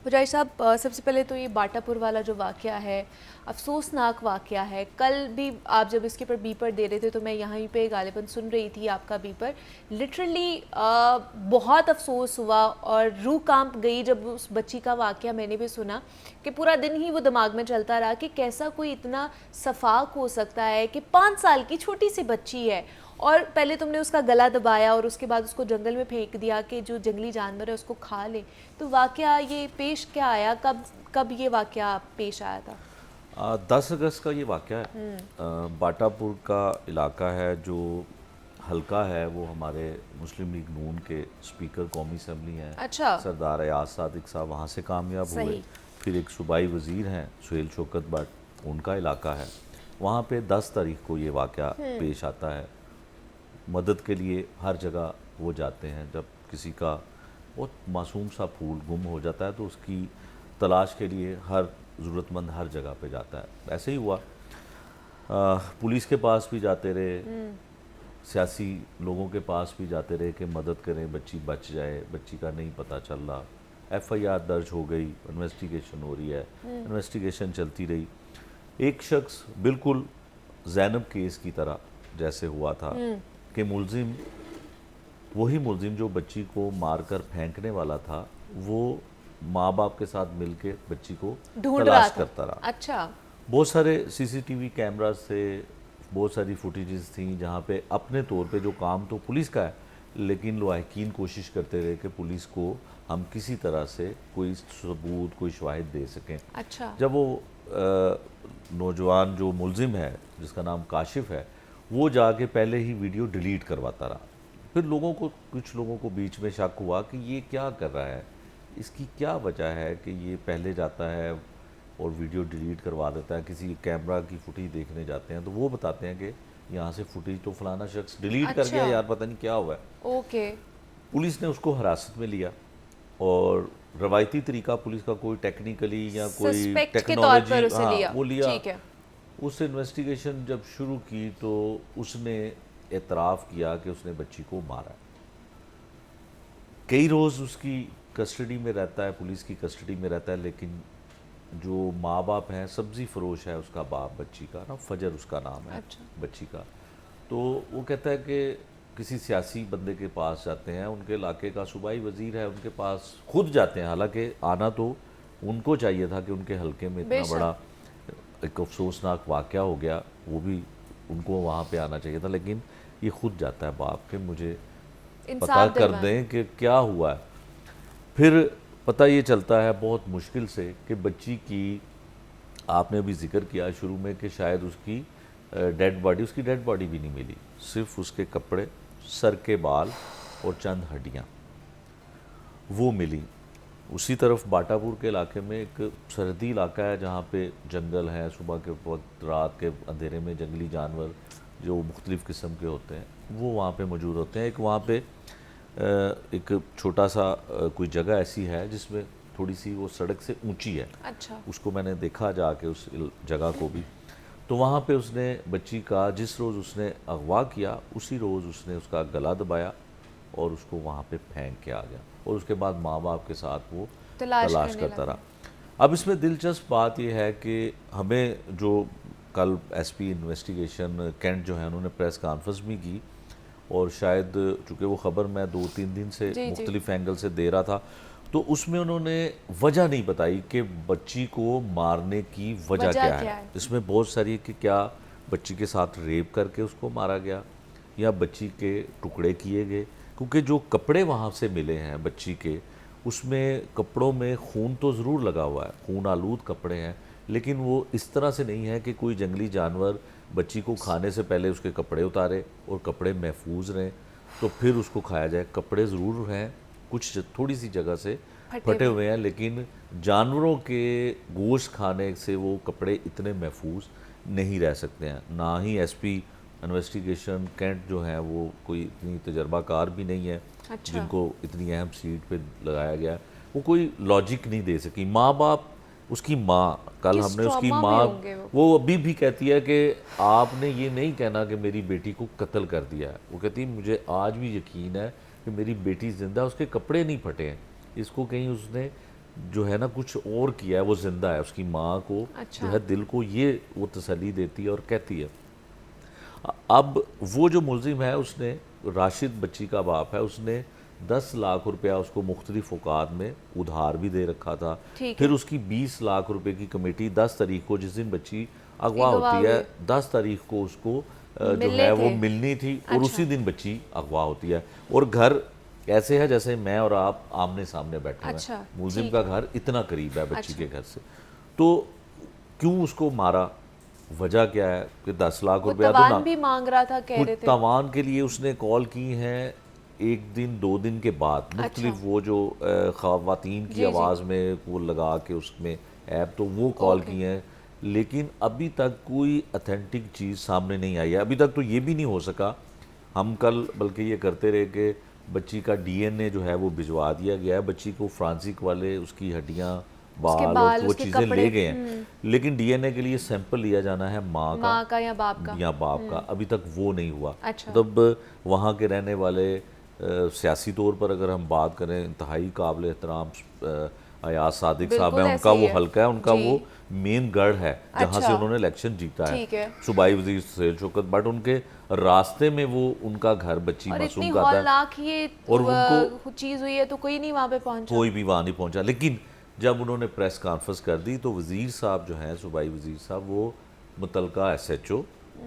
मुजाहिद साहब, सबसे पहले तो ये बाटापुर वाला जो वाक़या है, अफसोसनाक वाक़या है। कल भी आप जब इसके ऊपर बीपर दे रहे थे तो मैं यहीं पे गालिबन सुन रही थी आपका बीपर। लिटरली बहुत अफसोस हुआ और रूह कांप गई जब उस बच्ची का वाक़या मैंने भी सुना, कि पूरा दिन ही वो दिमाग में चलता रहा कि कैसा कोई इतना सफाक हो सकता है कि 5 साल की छोटी सी बच्ची है, और पहले तुमने उसका गला दबाया और उसके बाद उसको जंगल में फेंक दिया कि जो जंगली जानवर है उसको खा ले। तो वाक़या ये पेश क्या आया, कब ये वाक़या पेश आया था? 10 अगस्त का ये वाक़या है। बाटापुर का इलाका है जो हल्का है, वो हमारे मुस्लिम लीग नून के स्पीकर कौमी असम्बली हैं। अच्छा। सरदार अयाज सादिक साहब वहाँ से कामयाब हुए। फिर एक सूबाई वज़ीर हैं सुहेल शौकत भट्ट, उनका इलाका है। वहाँ पे 10 तारीख को ये वाक़या पेश आता है। मदद के लिए हर जगह वो जाते हैं। जब किसी का बहुत मासूम सा फूल गुम हो जाता है तो उसकी तलाश के लिए हर ज़रूरतमंद हर जगह पे जाता है। ऐसे ही हुआ, पुलिस के पास भी जाते रहे, सियासी लोगों के पास भी जाते रहे कि मदद करें, बच्ची बच जाए, बच्ची का नहीं पता चल रहा। FIR दर्ज हो गई, इन्वेस्टिगेशन हो रही है, इन्वेस्टिगेशन चलती रही। एक शख्स बिल्कुल ज़ैनब केस की तरह जैसे हुआ था कि मुल्जिम वही मुलजिम जो बच्ची को मारकर फेंकने वाला था, वो माँ बाप के साथ मिलके बच्ची को ढूंढ रहा तलाश था। करता रहा। अच्छा। बहुत सारे सीसीटीवी कैमरास थे, बहुत सारी फुटेजेस थी जहाँ पे अपने तौर पे जो काम तो पुलिस का है, लेकिन लवाहिकीन कोशिश करते रहे कि पुलिस को हम किसी तरह से कोई सबूत, कोई शवाहिद दे सकें। अच्छा। जब वो नौजवान जो मुलजिम है जिसका नाम काशिफ है, वो जाके पहले ही वीडियो डिलीट करवाता रहा। फिर कुछ लोगों को बीच में शक हुआ कि ये क्या कर रहा है, इसकी क्या वजह है कि ये पहले जाता है और वीडियो डिलीट करवा देता है। किसी कैमरा की फुटेज देखने जाते हैं तो वो बताते हैं कि यहाँ से फुटेज तो फलाना शख्स डिलीट कर गया, अच्छा। यार पता नहीं क्या हुआ है। ओके। पुलिस ने उसको हिरासत में लिया और रवायती तरीका पुलिस का कोई टेक्निकली या कोई सस्पेक्ट के तौर पर टेक्नोलॉजी, उसे लिया। वो लिया। ठीक है। उस इन्वेस्टिगेशन जब शुरू की तो उसने एतराफ़ किया कि उसने बच्ची को मारा। कई रोज़ उसकी कस्टडी में रहता है, पुलिस की कस्टडी में रहता है, लेकिन जो माँ बाप हैं, सब्ज़ी फ़रोश है उसका बाप बच्ची का, ना फजर उसका नाम है। अच्छा। बच्ची का, तो वो कहता है कि किसी सियासी बंदे के पास जाते हैं, उनके इलाके का सूबाई वज़ीर है, उनके पास खुद जाते हैं। हालांकि आना तो उनको चाहिए था कि उनके हलके में इतना बेशक। बड़ा एक अफसोसनाक वाक़या हो गया, वो भी उनको वहाँ पे आना चाहिए था, लेकिन ये खुद जाता है बाप के मुझे पता इंसाफ कर दिलवाने। दें कि क्या हुआ है। फिर पता ये चलता है बहुत मुश्किल से कि बच्ची की, आपने अभी जिक्र किया शुरू में कि शायद उसकी डेड बॉडी भी नहीं मिली, सिर्फ उसके कपड़े, सर के बाल और चंद हड्डियाँ वो मिली। उसी तरफ बाटापुर के इलाके में एक सरहदी इलाका है जहाँ पे जंगल है, सुबह के वक्त, रात के अंधेरे में जंगली जानवर जो मुख्तलिफ़ किस्म के होते हैं वो वहाँ पे मौजूद होते हैं। एक वहाँ पे एक छोटा सा कोई जगह ऐसी है जिसमें थोड़ी सी वो सड़क से ऊंची है। अच्छा। उसको मैंने देखा जाके उस जगह को भी। तो वहाँ पे उसने बच्ची का, जिस रोज़ उसने अगवा किया उसी रोज़ उसने उसका गला दबाया और उसको वहाँ पे फेंक के आ गया, और उसके बाद माँ बाप के साथ वो तलाश तलाश करने करता लगा। रहा। अब इसमें दिलचस्प बात यह है कि हमें जो कल एसपी इन्वेस्टिगेशन कैंट जो है उन्होंने प्रेस कॉन्फ्रेंस भी की, और शायद चूँकि वो ख़बर मैं 2-3 दिन से जी, जी। मुख्तलिफ एंगल से दे रहा था, तो उसमें उन्होंने वजह नहीं बताई कि बच्ची को मारने की वजह क्या है। इसमें बहुत सारी कि क्या बच्ची के साथ रेप करके उसको मारा गया या बच्ची के टुकड़े किए गए, क्योंकि जो कपड़े वहाँ से मिले हैं बच्ची के, उसमें कपड़ों में खून तो ज़रूर लगा हुआ है, खून आलूद कपड़े हैं, लेकिन वो इस तरह से नहीं है कि कोई जंगली जानवर बच्ची को खाने से पहले उसके कपड़े उतारे और कपड़े महफूज रहें तो फिर उसको खाया जाए। कपड़े ज़रूर हैं, कुछ थोड़ी सी जगह से फटे हुए हैं, लेकिन जानवरों के गोश्त खाने से वो कपड़े इतने महफूज नहीं रह सकते हैं। ना ही एसपी इन्वेस्टिगेशन कैंट जो हैं वो कोई इतनी तजर्बाकार भी नहीं है। अच्छा। जिनको इतनी अहम सीट पे लगाया गया, वो कोई लॉजिक नहीं दे सकी। माँ बाप, उसकी माँ, कल किस हमने उसकी ट्रॉमा में माँ, होंगे वो अभी भी कहती है कि आपने ये नहीं कहना कि मेरी बेटी को कत्ल कर दिया है। वो कहती है मुझे आज भी यकीन है कि मेरी बेटी जिंदा, उसके कपड़े नहीं फटे हैं, इसको कहीं उसने जो है ना कुछ और किया है, वो जिंदा है। उसकी माँ को अच्छा। जो है दिल को ये वो तसल्ली देती है और कहती है। अब वो जो मुलजिम है, उसने, राशिद बच्ची का बाप है, उसने 10 लाख रुपया उसको मुख्तलिफ औकात में उधार भी दे रखा था। फिर उसकी 20 लाख रुपए की कमेटी 10 तारीख को, जिस दिन बच्ची अगवा होती है, 10 तारीख को उसको जो है वो मिलनी थी, और उसी दिन बच्ची अगवा होती है। और घर ऐसे है जैसे मैं और आप आमने सामने बैठे हैं। मुलजिम का घर इतना करीब है बच्ची के घर से। तो क्यों उसको मारा, वजह क्या है कि 10 लाख रुपया तो ना भी मांग रहा था, कह रहे थे। तवान के लिए उसने कॉल की हैं 1 दिन 2 दिन के बाद। मुख्तलिफ वो जो ख़वातीन की आवाज़ में वो लगा के उसमें ऐप, तो वो कॉल की हैं, लेकिन अभी तक कोई अथेंटिक चीज़ सामने नहीं आई है। अभी तक तो ये भी नहीं हो सका, हम कल बल्कि ये करते रहे कि बच्ची का DNA जो है वो भिजवा दिया गया है, बच्ची को फ्रांसिक वाले उसकी हड्डियाँ, बाल और वो चीज़ें ले गए हैं, लेकिन DNA के लिए सैंपल लिया जाना है माँ का या बाप का, अभी तक वो नहीं हुआ। अच्छा। तब वहाँ के रहने वाले सियासी तौर पर अगर हम बात करें, इंतहाई काबिल एहतराम अयाज सादिक साहब बिल्कुल हैं, उनका ऐसे ही वो है। हल्का है, उनका जी। वो मेन गढ़ है जहाँ से अच्छा। उन्होंने इलेक्शन जीता ठीक है। सूबाई वजीर सुहेल शौकत, बट उनके रास्ते में वो उनका घर बच्ची और इतनी मासूम का आता है हौलनाक ये और उनको चीज हुई है तो कोई नहीं वहां पे पहुंचा। कोई भी वहाँ नहीं पहुंचा। लेकिन जब उन्होंने प्रेस कॉन्फ्रेंस कर दी तो वज़ीर साहब जो हैं, सूबाई वज़ीर साहब, वो मुतलका SHO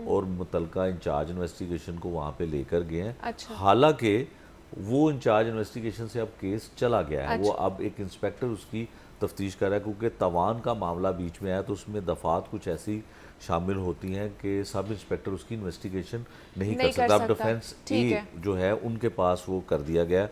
और मुतलका इंचार्ज इन्वेस्टिगेशन को वहाँ पे लेकर गए हैं। अच्छा। हालांकि वो इंचार्ज इन्वेस्टिगेशन से अब केस चला गया है। वो अच्छा। अब एक इंस्पेक्टर उसकी तफ्तीश कर रहा है, क्योंकि तवान का मामला बीच में आया तो उसमें दफात कुछ ऐसी शामिल होती हैं कि सब इंस्पेक्टर उसकी इन्वेस्टिगेशन नहीं कर सकता। अब डिफेंस ठीक है। जो है उनके पास वो कर दिया गया।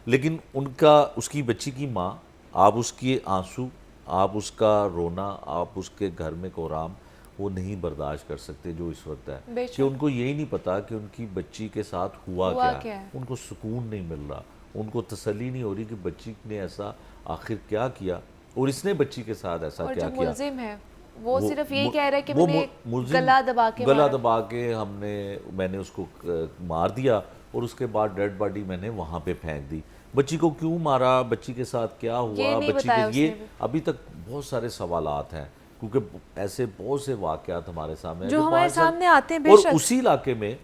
लेकिन उनका, उसकी बच्ची की माँ, आप उसके आंसू, आप उसका रोना, आप उसके घर में कोहराम वो नहीं बर्दाश्त कर सकते जो इस वक्त है। बेशक। कि उनको यही नहीं पता कि उनकी बच्ची के साथ हुआ क्या है। उनको सुकून नहीं मिल रहा, उनको तसल्ली नहीं हो रही कि बच्ची ने ऐसा आखिर क्या किया और इसने बच्ची के साथ ऐसा और क्या जो किया। मुल्जिम है वो सिर्फ यही कह रहा है कि वो मैंने मुल्जिम गला दबा के मैंने उसको मार दिया और उसके बाद डेड बॉडी मैंने वहाँ पे फेंक दी। बच्ची को क्यों मारा, बच्ची के साथ क्या हुआ, बच्ची के ये अभी तक बहुत सारे सवालात हैं, क्योंकि ऐसे बहुत से वाक़यात हमारे सामने जो हमारे सामने आते हैं। और उसी इलाके में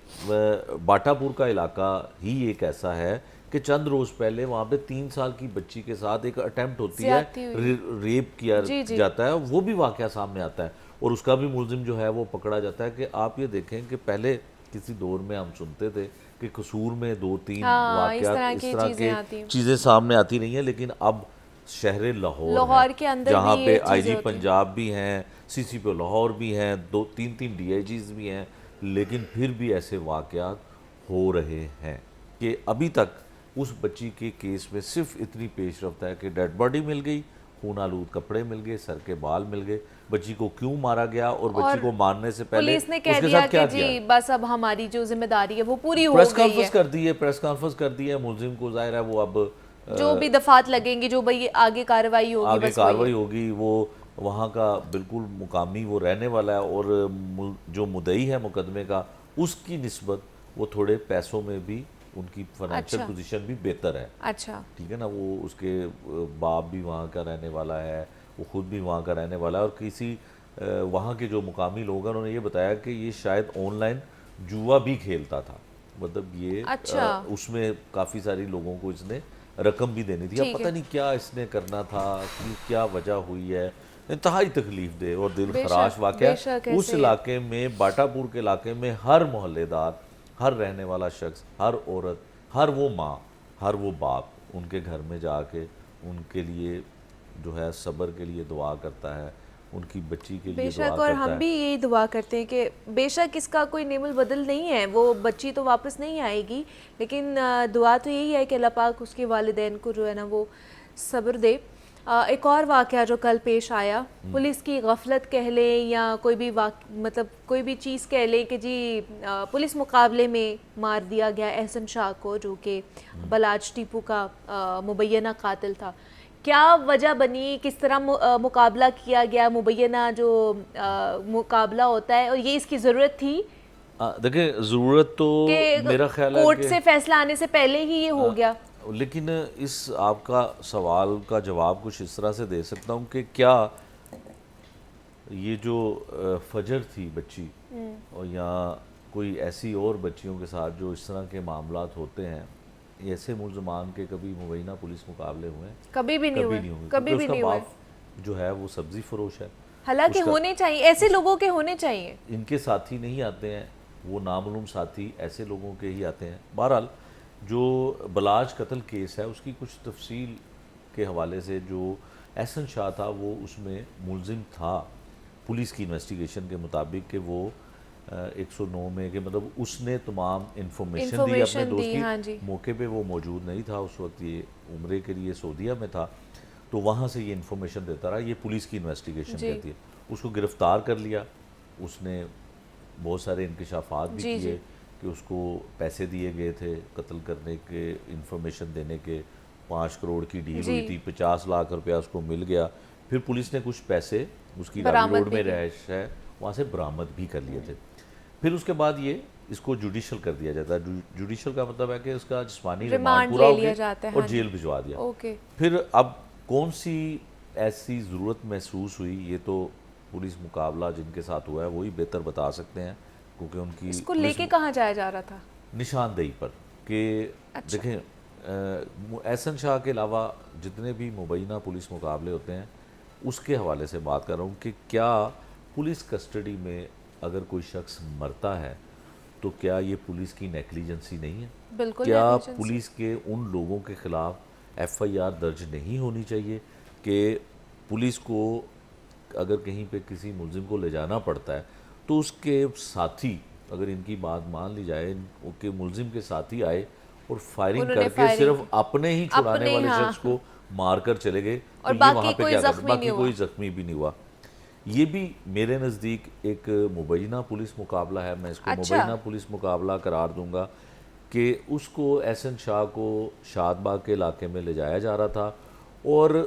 बाटापुर का इलाका ही एक ऐसा है कि चंद रोज पहले वहाँ पे 3 साल की बच्ची के साथ एक अटेम्प्ट होती है, रेप किया जाता है, वो भी वाक़या सामने आता है और उसका भी मुल्जिम जो है वो पकड़ा जाता है। कि आप ये देखें कि पहले किसी दौर में हम सुनते थे कि कसूर में 2-3 वाक़यात इस तरह की चीज़ें सामने आती नहीं है, लेकिन अब शहर लाहौर के अंदर जहाँ पे IG पंजाब भी हैं, CCP लाहौर भी हैं, 2-3 DIGs भी हैं, लेकिन फिर भी ऐसे वाक़यात हो रहे हैं कि अभी तक उस बच्ची के केस में सिर्फ इतनी पेशरफ्त है कि डेड बॉडी मिल गई, खून आलूद कपड़े मिल गए, सर के बाल मिल गए, बच्ची को क्यों मारा गया और बच्ची को मारने से पहले पुलिस ने कह दिया कि जी बस अब हमारी जो जिम्मेदारी है वो पूरी हो गई है। प्रेस कॉन्फ्रेंस कर दी है मुल्जिम को, जाहिर है वो अब जो भी दफात लगेंगी, जो भाई आगे कार्रवाई होगी, वो वहाँ का बिल्कुल मुकामी वो रहने वाला है और जो मुद्दई है मुकदमे का उसकी निस्बत वो थोड़े पैसों में भी उनकी फाइनेंशियल पोजीशन भी बेहतर है। अच्छा, ठीक है ना, वो उसके बाप भी वहाँ का रहने वाला है, वो खुद भी वहाँ का रहने वाला है और किसी वहाँ के जो मुकामी लोग हैं उन्होंने ये बताया कि ये शायद ऑनलाइन जुआ भी खेलता था, मतलब ये उसमें काफ़ी सारी लोगों को इसने रकम भी देनी थी। अब पता नहीं क्या इसने करना था, कि क्या वजह हुई है, इंतहाई तकलीफ दे और दिल खराश वाक़या। उस इलाके में, बाटापुर के इलाके में, हर मोहल्लेदार, हर रहने वाला शख्स, हर औरत, हर वो माँ, हर वो बाप उनके घर में जाके उनके लिए जो है सब्र के लिए दुआ करता है, उनकी बच्ची के लिए दुआ करता है। और हम भी यही दुआ करते हैं कि बेशक इसका कोई नेमुल बदल नहीं है, वो बच्ची तो वापस नहीं आएगी, लेकिन दुआ तो यही है कि अल्लाह पाक उसके वालिदैन को जो है ना वो सब्र दे। एक और वाक़या जो कल पेश आया, पुलिस की गफलत कह लें या कोई भी मतलब कोई भी चीज़ कह लें कि जी पुलिस मुकाबले में मार दिया गया एहसन शाह को, जो कि बलाज टीपू का मुबैना कातिल था। क्या वजह बनी, किस तरह मुकाबला किया गया, मुबैना जो मुकाबला होता है, और ये इसकी ज़रूरत थी? देखिए, ज़रूरत तो मेरा ख्याल है कोर्ट से फैसला आने से पहले ही ये हो गया। लेकिन इस आपका सवाल का जवाब कुछ इस तरह से दे सकता हूँ कि क्या ये जो फजर थी बच्ची और या कोई ऐसी और बच्चियों के साथ जो इस तरह के मामलात होते हैं, ऐसे मुल्ज़मान के कभी मुबैना पुलिस मुकाबले हुए? कभी भी नहीं हुए, कभी भी नहीं हुए। जो है वो सब्जी फरोश है, हालांकि होने चाहिए, ऐसे लोगों के होने चाहिए। इनके साथी नहीं आते हैं, वो नामालूम साथी ऐसे लोगों के ही आते हैं। बहरहाल जो बलाज कत्ल केस है उसकी कुछ तफसील के हवाले से जो एहसन शाह था वो उसमें मुल्जिम था पुलिस की इन्वेस्टिगेशन के मुताबिक कि वो 109 में कि मतलब उसने तमाम इंफॉर्मेशन दी अपने दोस्त की। हाँ जी। मौके पे वो मौजूद नहीं था उस वक्त, ये उम्रे के लिए सऊदीया में था, तो वहाँ से ये इन्फॉर्मेशन देता रहा। ये पुलिस की इन्वेस्टिगेशन कहती है। उसको गिरफ़्तार कर लिया, उसने बहुत सारे इंकशाफात भी किए कि उसको पैसे दिए गए थे कत्ल करने के, इंफॉर्मेशन देने के, 5 करोड़ की डील हुई थी, 50 लाख रुपया उसको मिल गया। फिर पुलिस ने कुछ पैसे उसकी रावी रोड में रहायश है वहाँ से बरामद भी कर लिए थे। फिर उसके बाद ये इसको जुडिशल कर दिया जाता है। जुडिशल का मतलब है कि उसका जिस्मानी रिमांड पूरा हो गया और जेल भिजवा दिया। फिर अब कौन सी ऐसी ज़रूरत महसूस हुई, ये तो पुलिस मुकाबला जिनके साथ हुआ है वही बेहतर बता सकते हैं, क्योंकि उनकी इसको लेके कहाँ जाया जा रहा था? निशानदेही पर कि देखें एहसन शाह के अलावा जितने भी मुबैना पुलिस मुकाबले होते हैं उसके हवाले से बात कर रहा हूँ कि क्या पुलिस कस्टडी में अगर कोई शख्स मरता है तो क्या ये पुलिस की नेग्लिजेंसी नहीं है? बिल्कुल क्या negligence। पुलिस के उन लोगों के खिलाफ एफआईआर दर्ज नहीं होनी चाहिए कि पुलिस को अगर कहीं पे किसी मुलजिम को ले जाना पड़ता है तो उसके साथी, अगर इनकी बात मान ली जाए, उनके मुलजिम के साथी आए और फायरिंग करके सिर्फ अपने ही छुड़ाने वाले शख्स को मारकर चले गए, और तो ये बाकी वहाँ पे कोई क्या जख्मी बाकी नहीं कोई हुआ। जख्मी भी नहीं हुआ। ये भी मेरे नज़दीक एक मुबैना पुलिस मुकाबला है, मैं इसको अच्छा। मुबैना पुलिस मुकाबला करार दूंगा कि उसको एहसन शाह को शादबाग के इलाके में ले जाया जा रहा था और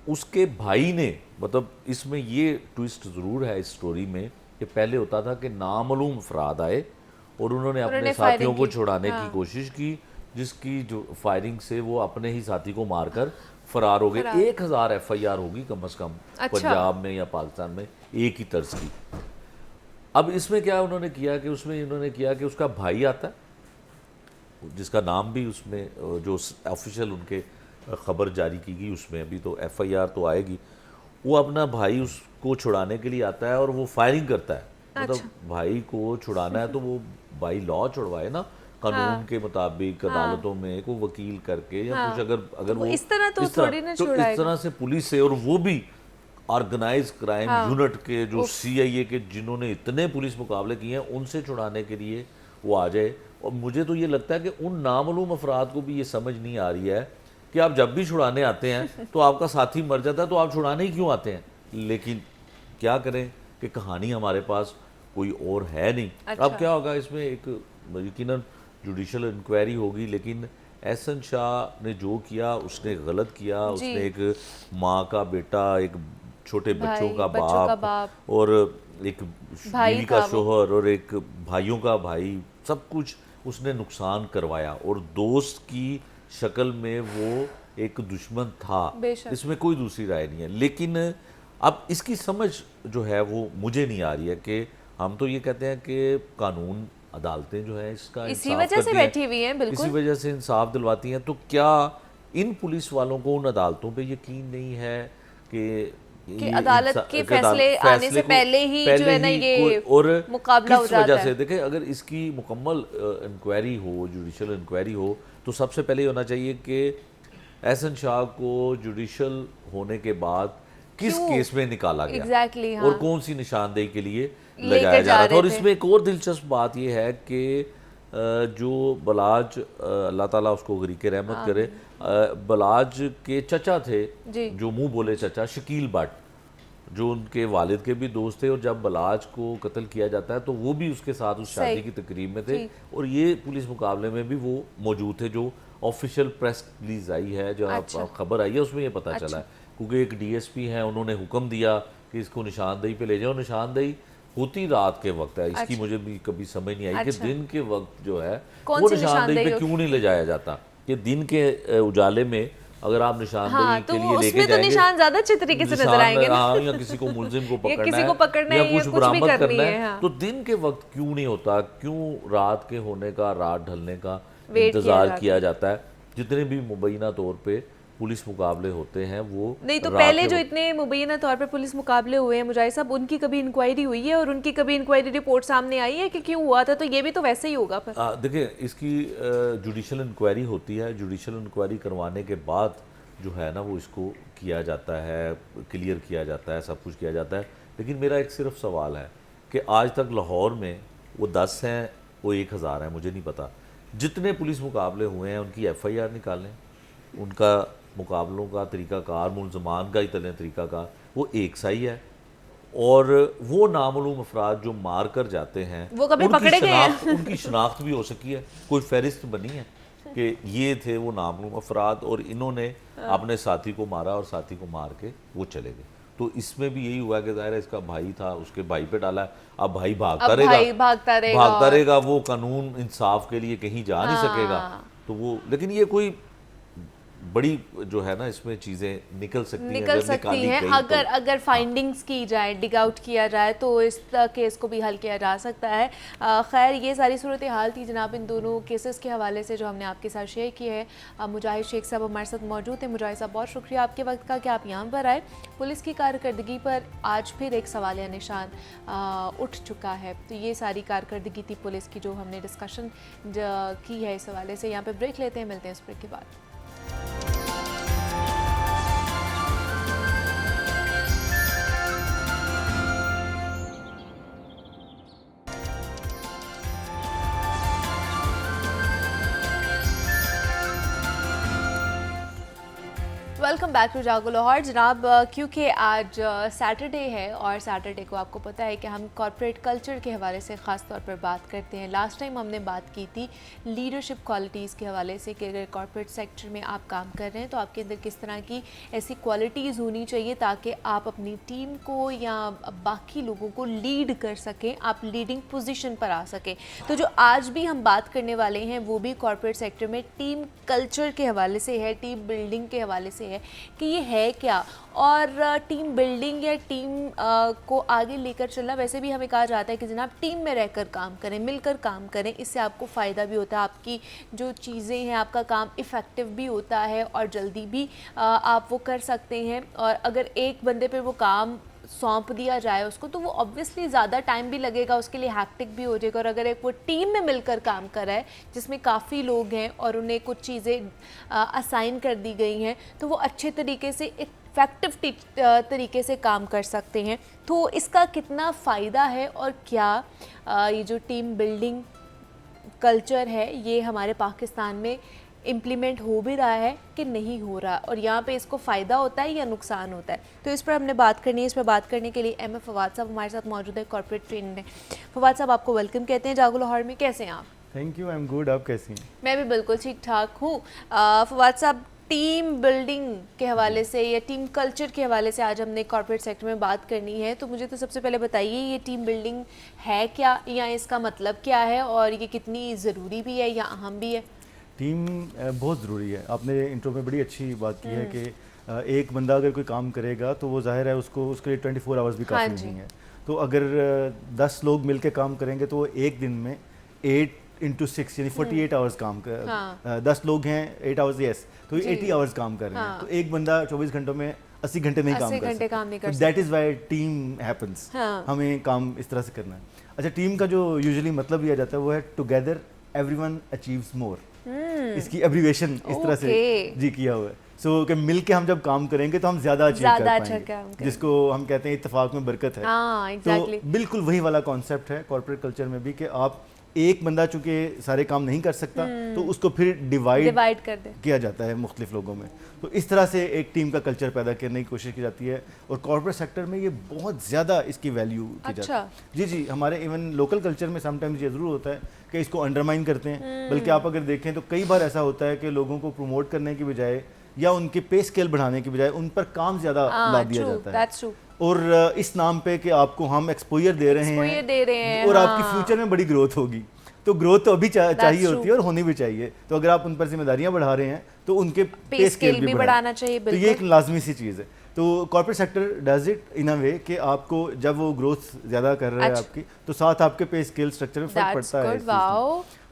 उसके भाई ने, मतलब इसमें ये ट्विस्ट ज़रूर है इस स्टोरी में कि पहले होता था कि नामालूम अफराद आए और उन्होंने अपने साथियों को छुड़ाने की कोशिश की, जिसकी जो फायरिंग से वो अपने ही साथी को मारकर फरार हो गए। 1000 एफआईआर होगी कम से कम पंजाब में या पाकिस्तान में एक ही तर्ज की। अब इसमें क्या उन्होंने किया कि उसमें इन्होंने किया कि उसका भाई आता है जिसका नाम भी उसमें जो ऑफिशियल उनके खबर जारी की गई उसमें अभी तो एफआईआर तो आएगी, वो अपना भाई उसको छुड़ाने के लिए आता है और वो फायरिंग करता है। मतलब भाई को छुड़ाना है तो वो भाई लॉ छुड़वाए ना, कानून के मुताबिक अदालतों में को वकील करके या कुछ, अगर वो इस तरह तो थोड़ी ना इस तरह से पुलिस से, और वो भी ऑर्गेनाइज क्राइम यूनिट के जो सीआईए के जिन्होंने इतने पुलिस मुकाबले किए हैं उनसे छुड़ाने के लिए वो आ जाए। और मुझे तो ये लगता है कि उन नामालूम अफराद को भी ये समझ नहीं आ रही है कि आप जब भी छुड़ाने आते हैं तो आपका साथी मर जाता है तो आप छुड़ाने ही क्यों आते हैं। लेकिन क्या करें कि कहानी हमारे पास कोई और है नहीं। अब क्या होगा इसमें, एक यकीनन जुडिशल इंक्वायरी होगी, लेकिन एहसन शाह ने जो किया उसने गलत किया। उसने एक माँ का बेटा, एक छोटे बच्चों का बाप और एक बीवी का शोहर और एक भाइयों का भाई, सब कुछ उसने नुकसान करवाया और दोस्त की शक्ल में वो एक दुश्मन था, इसमें कोई दूसरी राय नहीं है। लेकिन अब इसकी समझ जो है वो मुझे नहीं आ रही है कि हम तो ये कहते हैं कि कानून अदालतें जो है इसका इसी वजह से बैठी हुई हैं, बिल्कुल इसी वजह से इंसाफ दिलवाती हैं, तो क्या इन पुलिस वालों को उन अदालतों पे यकीन नहीं है कि अदालत के फैसले आने से पहले ही जो है ना ये और मुकाबला हो किस जाता वजह है। से देखें, अगर इसकी मुकम्मल इंक्वायरी हो, जुडिशल इंक्वायरी हो, तो सबसे पहले ये होना चाहिए कि एहसन शाह को जुडिशल होने के बाद किस केस में निकाला गया exactly, और कौन सी निशानदेही के लिए ले जाया जा रहा था। और इसमें एक और दिलचस्प बात यह है कि जो बलाज, अल्लाह ताला उसको गरीक रहमत करे, बलाज के चचा थे जो मुंह बोले चचा, शकील भट्ट, जो उनके वालिद के भी दोस्त थे, और जब बलाज को कत्ल किया जाता है तो वो भी उसके साथ उस शादी की तकरीब में थे और ये पुलिस मुकाबले में भी वो मौजूद थे। जो ऑफिशियल प्रेस रिलीज आई है, जो खबर आई है, उसमें ये पता चला है, क्योंकि एक डीएसपी हैं, उन्होंने हुक्म दिया कि इसको निशानदेही पे ले जाओ। निशानदेही होती रात के वक्त है, इसकी मुझे भी कभी समझ नहीं आई कि दिन के वक्त जो है वो निशानदेही पे क्यों नहीं ले जाया जाता, कि दिन के उजाले में अगर आप निशानदेही के लिए लेके जाएंगे, निशान ज्यादा अच्छे तरीके से नजर आएंगे ना। हाँ, या किसी को मुलजिम को पकड़ना है या कुछ बरामद करना है, तो दिन के वक्त क्यों नहीं होता, क्यों रात के होने का, रात ढलने का इंतजार किया जाता है। जितने भी मुबैना तौर पे पुलिस मुकाबले होते हैं वो नहीं, तो पहले जो इतने मुबैना तौर पर पुलिस मुकाबले हुए हैं मुजाहिद साहब, उनकी कभी इंक्वायरी हुई है और उनकी कभी इंक्वायरी रिपोर्ट सामने आई है कि क्यों हुआ था? तो ये भी तो वैसे ही होगा फिर। देखिए, इसकी जुडिशल इंक्वायरी होती है, जुडिशल इंक्वायरी करवाने के बाद जो है ना वो इसको किया जाता है, क्लियर किया जाता है, सब कुछ किया जाता है। लेकिन मेरा एक सिर्फ सवाल है कि आज तक लाहौर में वो 10 हैं, वो 1000 हैं, मुझे नहीं पता, जितने पुलिस मुकाबले हुए हैं उनकी एफआईआर निकालें, उनका मुकाबलों का तरीक़ाकार, मुलजमान का ही तरीक़ाकार वो एक सा ही है, और वो नामालूम अफराद जो मार कर जाते हैं वो कभी पकड़े गए हैं? उनकी शनाख्त भी हो सकी है, कोई फहरिस्त बनी है कि ये थे वो नामालूम अफराद और इन्होंने अपने साथी को मारा और साथी को मार के वो चले गए। तो इसमें भी यही हुआ कि ज़ाहिर है इसका भाई था, उसके भाई पे डाला है, अब भाई भागता रहेगा, वो कानून इंसाफ के लिए कहीं जा नहीं सकेगा। तो वो, लेकिन ये कोई बड़ी जो है ना इसमें चीज़ें निकल सकती हैं, निकल अगर सकती निकाली हैं गई अगर तो। अगर फाइंडिंग्स की जाए, डिग आउट किया जाए तो इस केस को भी हल किया जा सकता है। खैर ये सारी सूरत हाल थी जनाब इन दोनों केसेस के हवाले से जो हमने आपके साथ शेयर किए हैं। मुजाहिद शेख साहब हमारे साथ मौजूद हैं। मुजाहिद साहब बहुत शुक्रिया आपके वक्त का कि आप यहाँ पर आए। पुलिस की कारकर्दगी पर आज फिर एक सवालिया निशान उठ चुका है, तो ये सारी कारकर्दगी थी पुलिस की जो हमने डिस्कशन की है इस हवाले से। यहाँ पे ब्रेक लेते हैं, मिलते हैं इस ब्रेक के बाद। वेलकम बैक टू जागो लाहौर। जनाब क्योंकि आज सैटरडे है और सैटरडे को आपको पता है कि हम कॉर्पोरेट कल्चर के हवाले से ख़ास तौर पर बात करते हैं। लास्ट टाइम हमने बात की थी लीडरशिप क्वालिटीज़ के हवाले से कि अगर कॉर्पोरेट सेक्टर में आप काम कर रहे हैं तो आपके अंदर किस तरह की ऐसी क्वालिटीज़ होनी चाहिए ताकि आप अपनी टीम को या बाकी लोगों को लीड कर सकें, आप लीडिंग पोजीशन पर आ सकें। तो जो आज भी हम बात करने वाले हैं वो भी कॉर्पोरेट सेक्टर में टीम कल्चर के हवाले से है, टीम बिल्डिंग के हवाले से है कि ये है क्या, और टीम बिल्डिंग या टीम को आगे लेकर चलना। वैसे भी हमें कहा जाता है कि जनाब टीम में रहकर काम करें, मिलकर काम करें, इससे आपको फ़ायदा भी होता है, आपकी जो चीज़ें हैं, आपका काम इफ़ेक्टिव भी होता है और जल्दी भी आप वो कर सकते हैं। और अगर एक बंदे पे वो काम सौंप दिया जाए उसको तो वो ऑब्वियसली ज़्यादा टाइम भी लगेगा, उसके लिए हैक्टिक भी हो जाएगा। और अगर एक वो टीम में मिलकर काम कर रहा है जिसमें काफ़ी लोग हैं और उन्हें कुछ चीज़ें असाइन कर दी गई हैं तो वो अच्छे तरीके से इफ़ेक्टिव तरीके से काम कर सकते हैं। तो इसका कितना फ़ायदा है और क्या ये जो टीम बिल्डिंग कल्चर है ये हमारे पाकिस्तान में इम्प्लीमेंट हो भी रहा है कि नहीं हो रहा, और यहाँ पे इसको फ़ायदा होता है या नुकसान होता है, तो इस पर हमने बात करनी है। इस पर बात करने के लिए एम ए फवाद साहब हमारे साथ मौजूद है, कॉर्पोरेट ट्रेनर हैं। फवाद साहब आपको वेलकम कहते हैं जागो लाहौर में। कैसे हैं आप? Thank you, I am good. आप कैसी हैं? मैं भी बिल्कुल ठीक ठाक हूँ। फवाद साहब, टीम बिल्डिंग के हवाले से या टीम कल्चर के हवाले से आज हमने कॉर्पोरेट सेक्टर में बात करनी है, तो मुझे तो सबसे पहले बताइए ये टीम बिल्डिंग है क्या, या इसका मतलब क्या है और ये कितनी ज़रूरी भी है या अहम भी है? टीम बहुत ज़रूरी है। आपने इंट्रो में बड़ी अच्छी बात की है कि एक बंदा अगर कोई काम करेगा तो वो जाहिर है उसको उसके लिए 24 आवर्स भी काफ़ी नहीं है। तो अगर 10 लोग मिलकर काम करेंगे तो वो एक दिन में 8 × 6 यानी 48 आवर्स काम कर 10 लोग हैं 8 आवर्स यस तो 80 आवर्स काम कर रहे हैं। तो एक बंदा 24 घंटों में 80 घंटे नहीं काम कर सकता। That is why team happens. हमें काम इस तरह से करना है। अच्छा, टीम का जो यूजुअली मतलब लिया जाता है वो है टुगेदर एवरीवन अचीव्स मोर। इसकी एब्रीवेशन इस तरह से जी किया हुआ है। सो कि मिल के हम जब काम करेंगे तो हम ज़्यादा अचीव कर पाएंगे, जिसको हम कहते हैं इत्तेफाक में बरकत है। exactly. तो बिल्कुल वही वाला कॉन्सेप्ट है कॉर्पोरेट कल्चर में भी कि आप एक बंदा चूंकि सारे काम नहीं कर सकता तो उसको फिर डिवाइड कर दे किया जाता है मुख्तलिफ लोगों में। तो इस तरह से एक टीम का कल्चर पैदा करने की कोशिश की जाती है और कॉर्पोरेट सेक्टर में ये बहुत ज़्यादा इसकी वैल्यू की जाती है। जी, हमारे इवन लोकल कल्चर में समटाइम्स ये ज़रूर होता है कि इसको अंडरमाइन करते हैं। बल्कि आप अगर देखें तो कई बार ऐसा होता है कि लोगों को प्रमोट करने की बजाय या उनके पे स्केल बढ़ाने की बजाय उन पर काम ज़्यादा लाद दिया जाता है, और इस नाम पे कि आपको हम एक्सपोजर दे रहे हैं और आपकी फ्यूचर में बड़ी ग्रोथ होगी। तो ग्रोथ तो अभी चाहिए होती है और होनी भी चाहिए। तो अगर आप उन पर जिम्मेदारियां बढ़ा रहे हैं तो उनके पे स्केल भी बढ़ाना चाहिए। तो ये एक लाजमी सी चीज़ है। तो corporate sector does it in a way कि आपको जब वो ग्रोथ ज़्यादा कर रहा है आपकी तो साथ आपके पे स्केल स्ट्रक्चर में फर्क पड़ता है।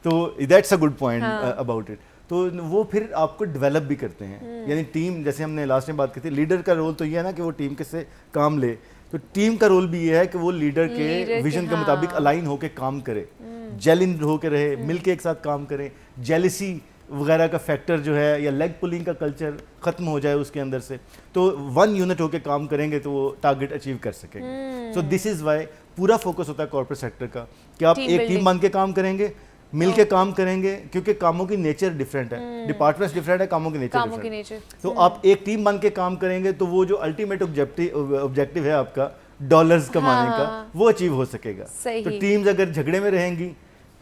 तो that's a good point about it. तो वो फिर आपको डेवलप भी करते हैं। यानी टीम, जैसे हमने लास्ट में बात की थी, लीडर का रोल तो ये है ना कि वो टीम के से काम ले, तो टीम का रोल भी ये है कि वो लीडर के विजन के मुताबिक अलाइन होकर काम करे, जेलिन होकर रहे, मिलके एक साथ काम करें, जेलिसी वगैरह का फैक्टर जो है या लेग पुलिंग का कल्चर ख़त्म हो जाए उसके अंदर से, तो वन यूनिट होकर काम करेंगे तो वो टारगेट अचीव कर सकेंगे। सो दिस इज़ वाई पूरा फोकस होता है कॉर्पोरेट सेक्टर का कि आप एक टीम बन के काम करेंगे, मिल के काम करेंगे, क्योंकि कामों की नेचर डिफरेंट है, डिपार्टमेंट्स डिफरेंट है, कामों की नेचर डिफरेंट है। तो आप एक टीम बन के काम करेंगे तो वो जो अल्टीमेट ऑब्जेक्टिव है आपका डॉलर्स कमाने का, वो अचीव हो सकेगा। तो टीम्स अगर झगड़े में रहेंगी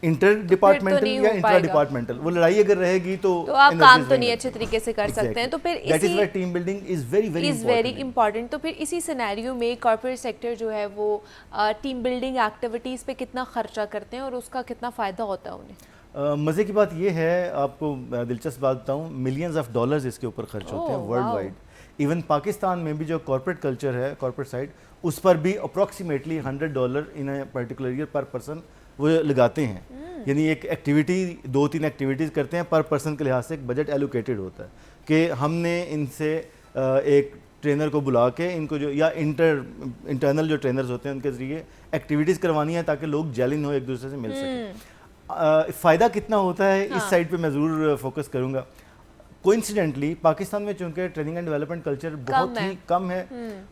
इंटर डिपार्टमेंटल या इंट्रा डिपार्टमेंटल, वो लड़ाई अगर रहेगी तो आप काम तो नहीं अच्छे तरीके से कर सकते हैं। तो फिर that is why team building is very important. तो फिर इसी सिनेरियो में कॉर्पोरेट सेक्टर जो है वो टीम बिल्डिंग एक्टिविटीज़ पे कितना खर्चा करते हैं और उसका कितना फ़ायदा होता है उन्हें? मज़े की बात ये है, आपको दिलचस्प बात बताऊँ, मिलियंस ऑफ डॉलर्स इसके ऊपर खर्च होते हैं वर्ल्ड वाइड। इवन पाकिस्तान में भी जो कॉर्पोरेट कल्चर है, कॉर्पोरेट साइड, उस पर भी approximately $100 in a particular year पर पर्सन वो लगाते हैं। यानी एक एक्टिविटी, 2-3 एक्टिविटीज़ करते हैं, पर पर्सन के लिहाज से एक बजट एलोकेटेड होता है कि हमने इनसे एक ट्रेनर को बुला के इनको जो या इंटरनल जो ट्रेनर्स होते हैं उनके ज़रिए एक्टिविटीज़ करवानी है ताकि लोग जेलिन हो, एक दूसरे से मिल सकें। फ़ायदा कितना होता है इस साइड पे मैं ज़रूर फोकस करूँगा। कोइंसिडेंटली पाकिस्तान में चूंकि ट्रेनिंग एंड डेवलपमेंट कल्चर बहुत ही कम है,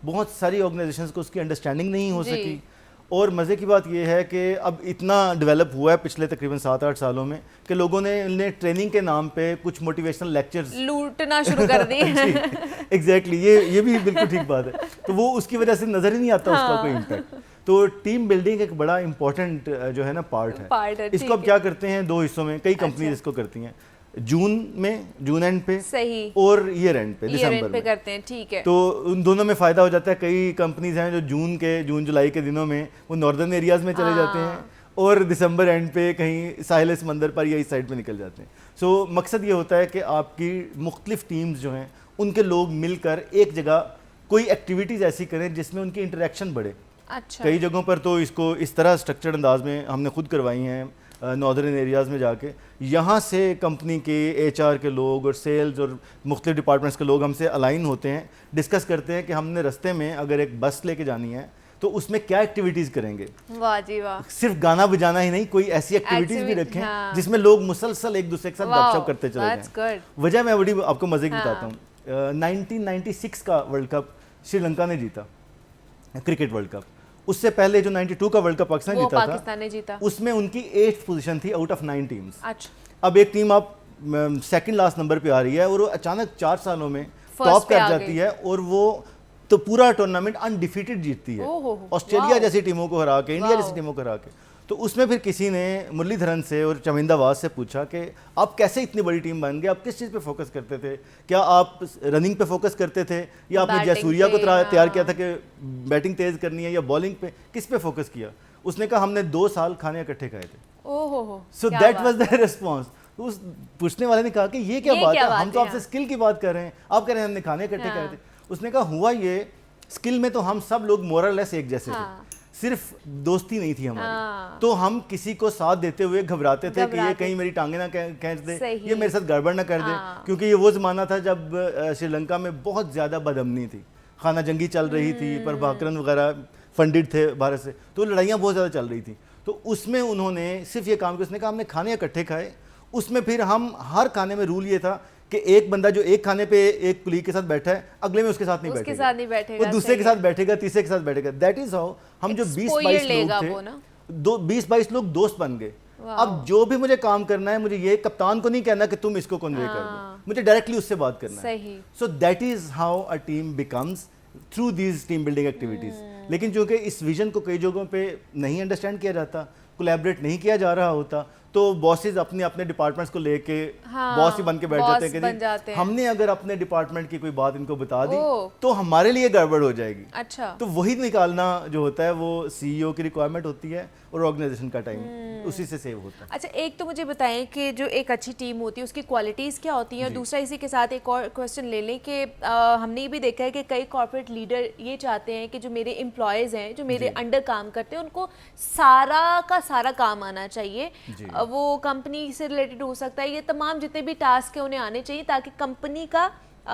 बहुत सारी ऑर्गेनाइजेशंस को उसकी अंडरस्टैंडिंग नहीं हो सकी। और मज़े की बात यह है कि अब इतना डेवलप हुआ है पिछले तकरीबन 7-8 सालों में कि लोगों ने ट्रेनिंग के नाम पे कुछ मोटिवेशनल लेक्चर्स लूटना शुरू कर दी। एग्जैक्टली, ये भी बिल्कुल ठीक बात है। तो वो उसकी वजह से नज़र ही नहीं आता उसका कोई इम्पैक्ट। तो टीम बिल्डिंग एक बड़ा इंपॉर्टेंट जो है ना पार्ट है। इसको अब क्या करते हैं 2 हिस्सों में, कई कंपनीज इसको करती हैं, जून एंड पे सही और ईयर एंड पे, दिसंबर पे करते हैं, ठीक है। तो उन दोनों में फ़ायदा हो जाता है। कई कंपनीज हैं जो जून जुलाई के दिनों में वो नॉर्दर्न एरियाज़ में चले जाते हैं और दिसंबर एंड पे कहीं साहिल समंदर पर या इस साइड पे निकल जाते हैं। सो मकसद ये होता है कि आपकी मुख्तलिफ टीम्स जो हैं उनके लोग मिलकर एक जगह कोई एक्टिविटीज़ ऐसी करें जिसमें उनकी इंटरेक्शन बढ़े। अच्छा। कई जगहों पर तो इसको इस तरह स्ट्रक्चर्ड अंदाज में हमने खुद करवाई हैं नॉर्दर्न एरियाज़ में जाके। यहाँ से कंपनी के HR के लोग और सेल्स और मुख्तलिफ डिपार्टमेंट्स के लोग हमसे अलाइन होते हैं, डिस्कस करते हैं कि हमने रास्ते में अगर एक बस लेके जानी है तो उसमें क्या एक्टिविटीज़ करेंगे। वाह जी वाह। सिर्फ गाना बजाना ही नहीं, कोई ऐसी एक्टिविटीज़ भी रखें जिसमें लोग मुसलसल एक दूसरे के साथ गपशप करते चले जाएं। वजह मैं बड़ी आपको मज़े की बताता हूँ। 1996 का वर्ल्ड कप श्रीलंका ने जीता, क्रिकेट वर्ल्ड कप। उससे पहले जो 92 का वर्ल्ड कप पाकिस्तान ने जीता, उसमें उनकी 8th पोजीशन थी आउट ऑफ 9 टीम्स। अच्छा। अब एक टीम आप सेकंड लास्ट नंबर पे आ रही है और वो अचानक 4 सालों में टॉप कर जाती है और वो तो पूरा टूर्नामेंट अनडिफीटेड जीतती है, ऑस्ट्रेलिया जैसी टीमों को हरा के, इंडिया जैसी टीमों को हरा के। तो उसमें फिर किसी ने मुरलीधरन से और चमिंदावाज से पूछा कि आप कैसे इतनी बड़ी टीम बन गए, आप किस चीज़ पे फोकस करते थे, क्या आप रनिंग पे फोकस करते थे या आपने जयसूर्या को तैयार किया था कि बैटिंग तेज करनी है या बॉलिंग पे, किस पे फोकस किया? उसने कहा हमने 2 साल खाने इकट्ठे खाए थे। So that was the response. उस पूछने वाले ने कहा कि ये क्या बात है, हम तो आपसे स्किल की बात कर रहे हैं, आप कह रहे हैं हमने खाने इकट्ठे खाए थे। उसने कहा हुआ ये, स्किल में तो हम सब लोग मोरलेस एक जैसे थे, सिर्फ दोस्ती नहीं थी हमारी। तो हम किसी को साथ देते हुए घबराते थे कि ये कहीं मेरी टांगे ना खींच दे, ये मेरे साथ गड़बड़ ना कर दे, क्योंकि ये वो ज़माना था जब श्रीलंका में बहुत ज़्यादा बदअमनी थी, खाना जंगी चल रही थी, प्रभाकरन वगैरह फंडिड थे भारत से, तो लड़ाइयाँ बहुत ज़्यादा चल रही थी। तो उसमें उन्होंने सिर्फ ये काम किया, उसने कहा हमने खाने इकट्ठे खाए। उसमें फिर हम हर खाने में रूल ये था कि एक बंदा जो एक खाने पे एक कुलीग के साथ बैठा है, अगले में उसके साथ नहीं बैठेगा, वो दूसरे के साथ बैठेगा, तीसरे के साथ बैठेगा। दैट इज हाउ हम जो 20-22 लोग थे, 20-22 लोग दोस्त बन गए। अब जो भी मुझे काम करना है, मुझे ये कप्तान को नहीं कहना कि तुम इसको कन्वे कर दो, मुझे डायरेक्टली उससे बात करना है। So that is how a team becomes through these team building activities. लेकिन चूंकि इस विजन को कई जगहों पे नहीं अंडरस्टैंड किया जाता, कोलैबोरेट नहीं किया जा रहा होता, तो बॉसेस अपने डिपार्टमेंट्स को लेके बॉस ही बन के बैठ जाते हैं कि हमने अगर अपने डिपार्टमेंट की कोई बात इनको बता दी तो हमारे लिए गड़बड़ हो जाएगी। अच्छा। तो वही निकालना जो होता है वो CEO की रिक्वायरमेंट होती है और ऑर्गेनाइजेशन का टाइम उसी से सेव होता है। अच्छा, एक तो मुझे बताएं कि जो एक अच्छी टीम होती है उसकी क्वालिटीज़ क्या होती हैं, और दूसरा इसी के साथ एक और क्वेश्चन ले लें कि हमने ये भी देखा है कि कई कॉर्पोरेट लीडर ये चाहते हैं कि जो मेरे एम्प्लॉयज़ हैं, जो मेरे अंडर काम करते हैं, उनको सारा का सारा काम आना चाहिए। वो कंपनी से रिलेटेड हो सकता है, ये तमाम जितने भी टास्क हैं उन्हें आने चाहिए ताकि कंपनी का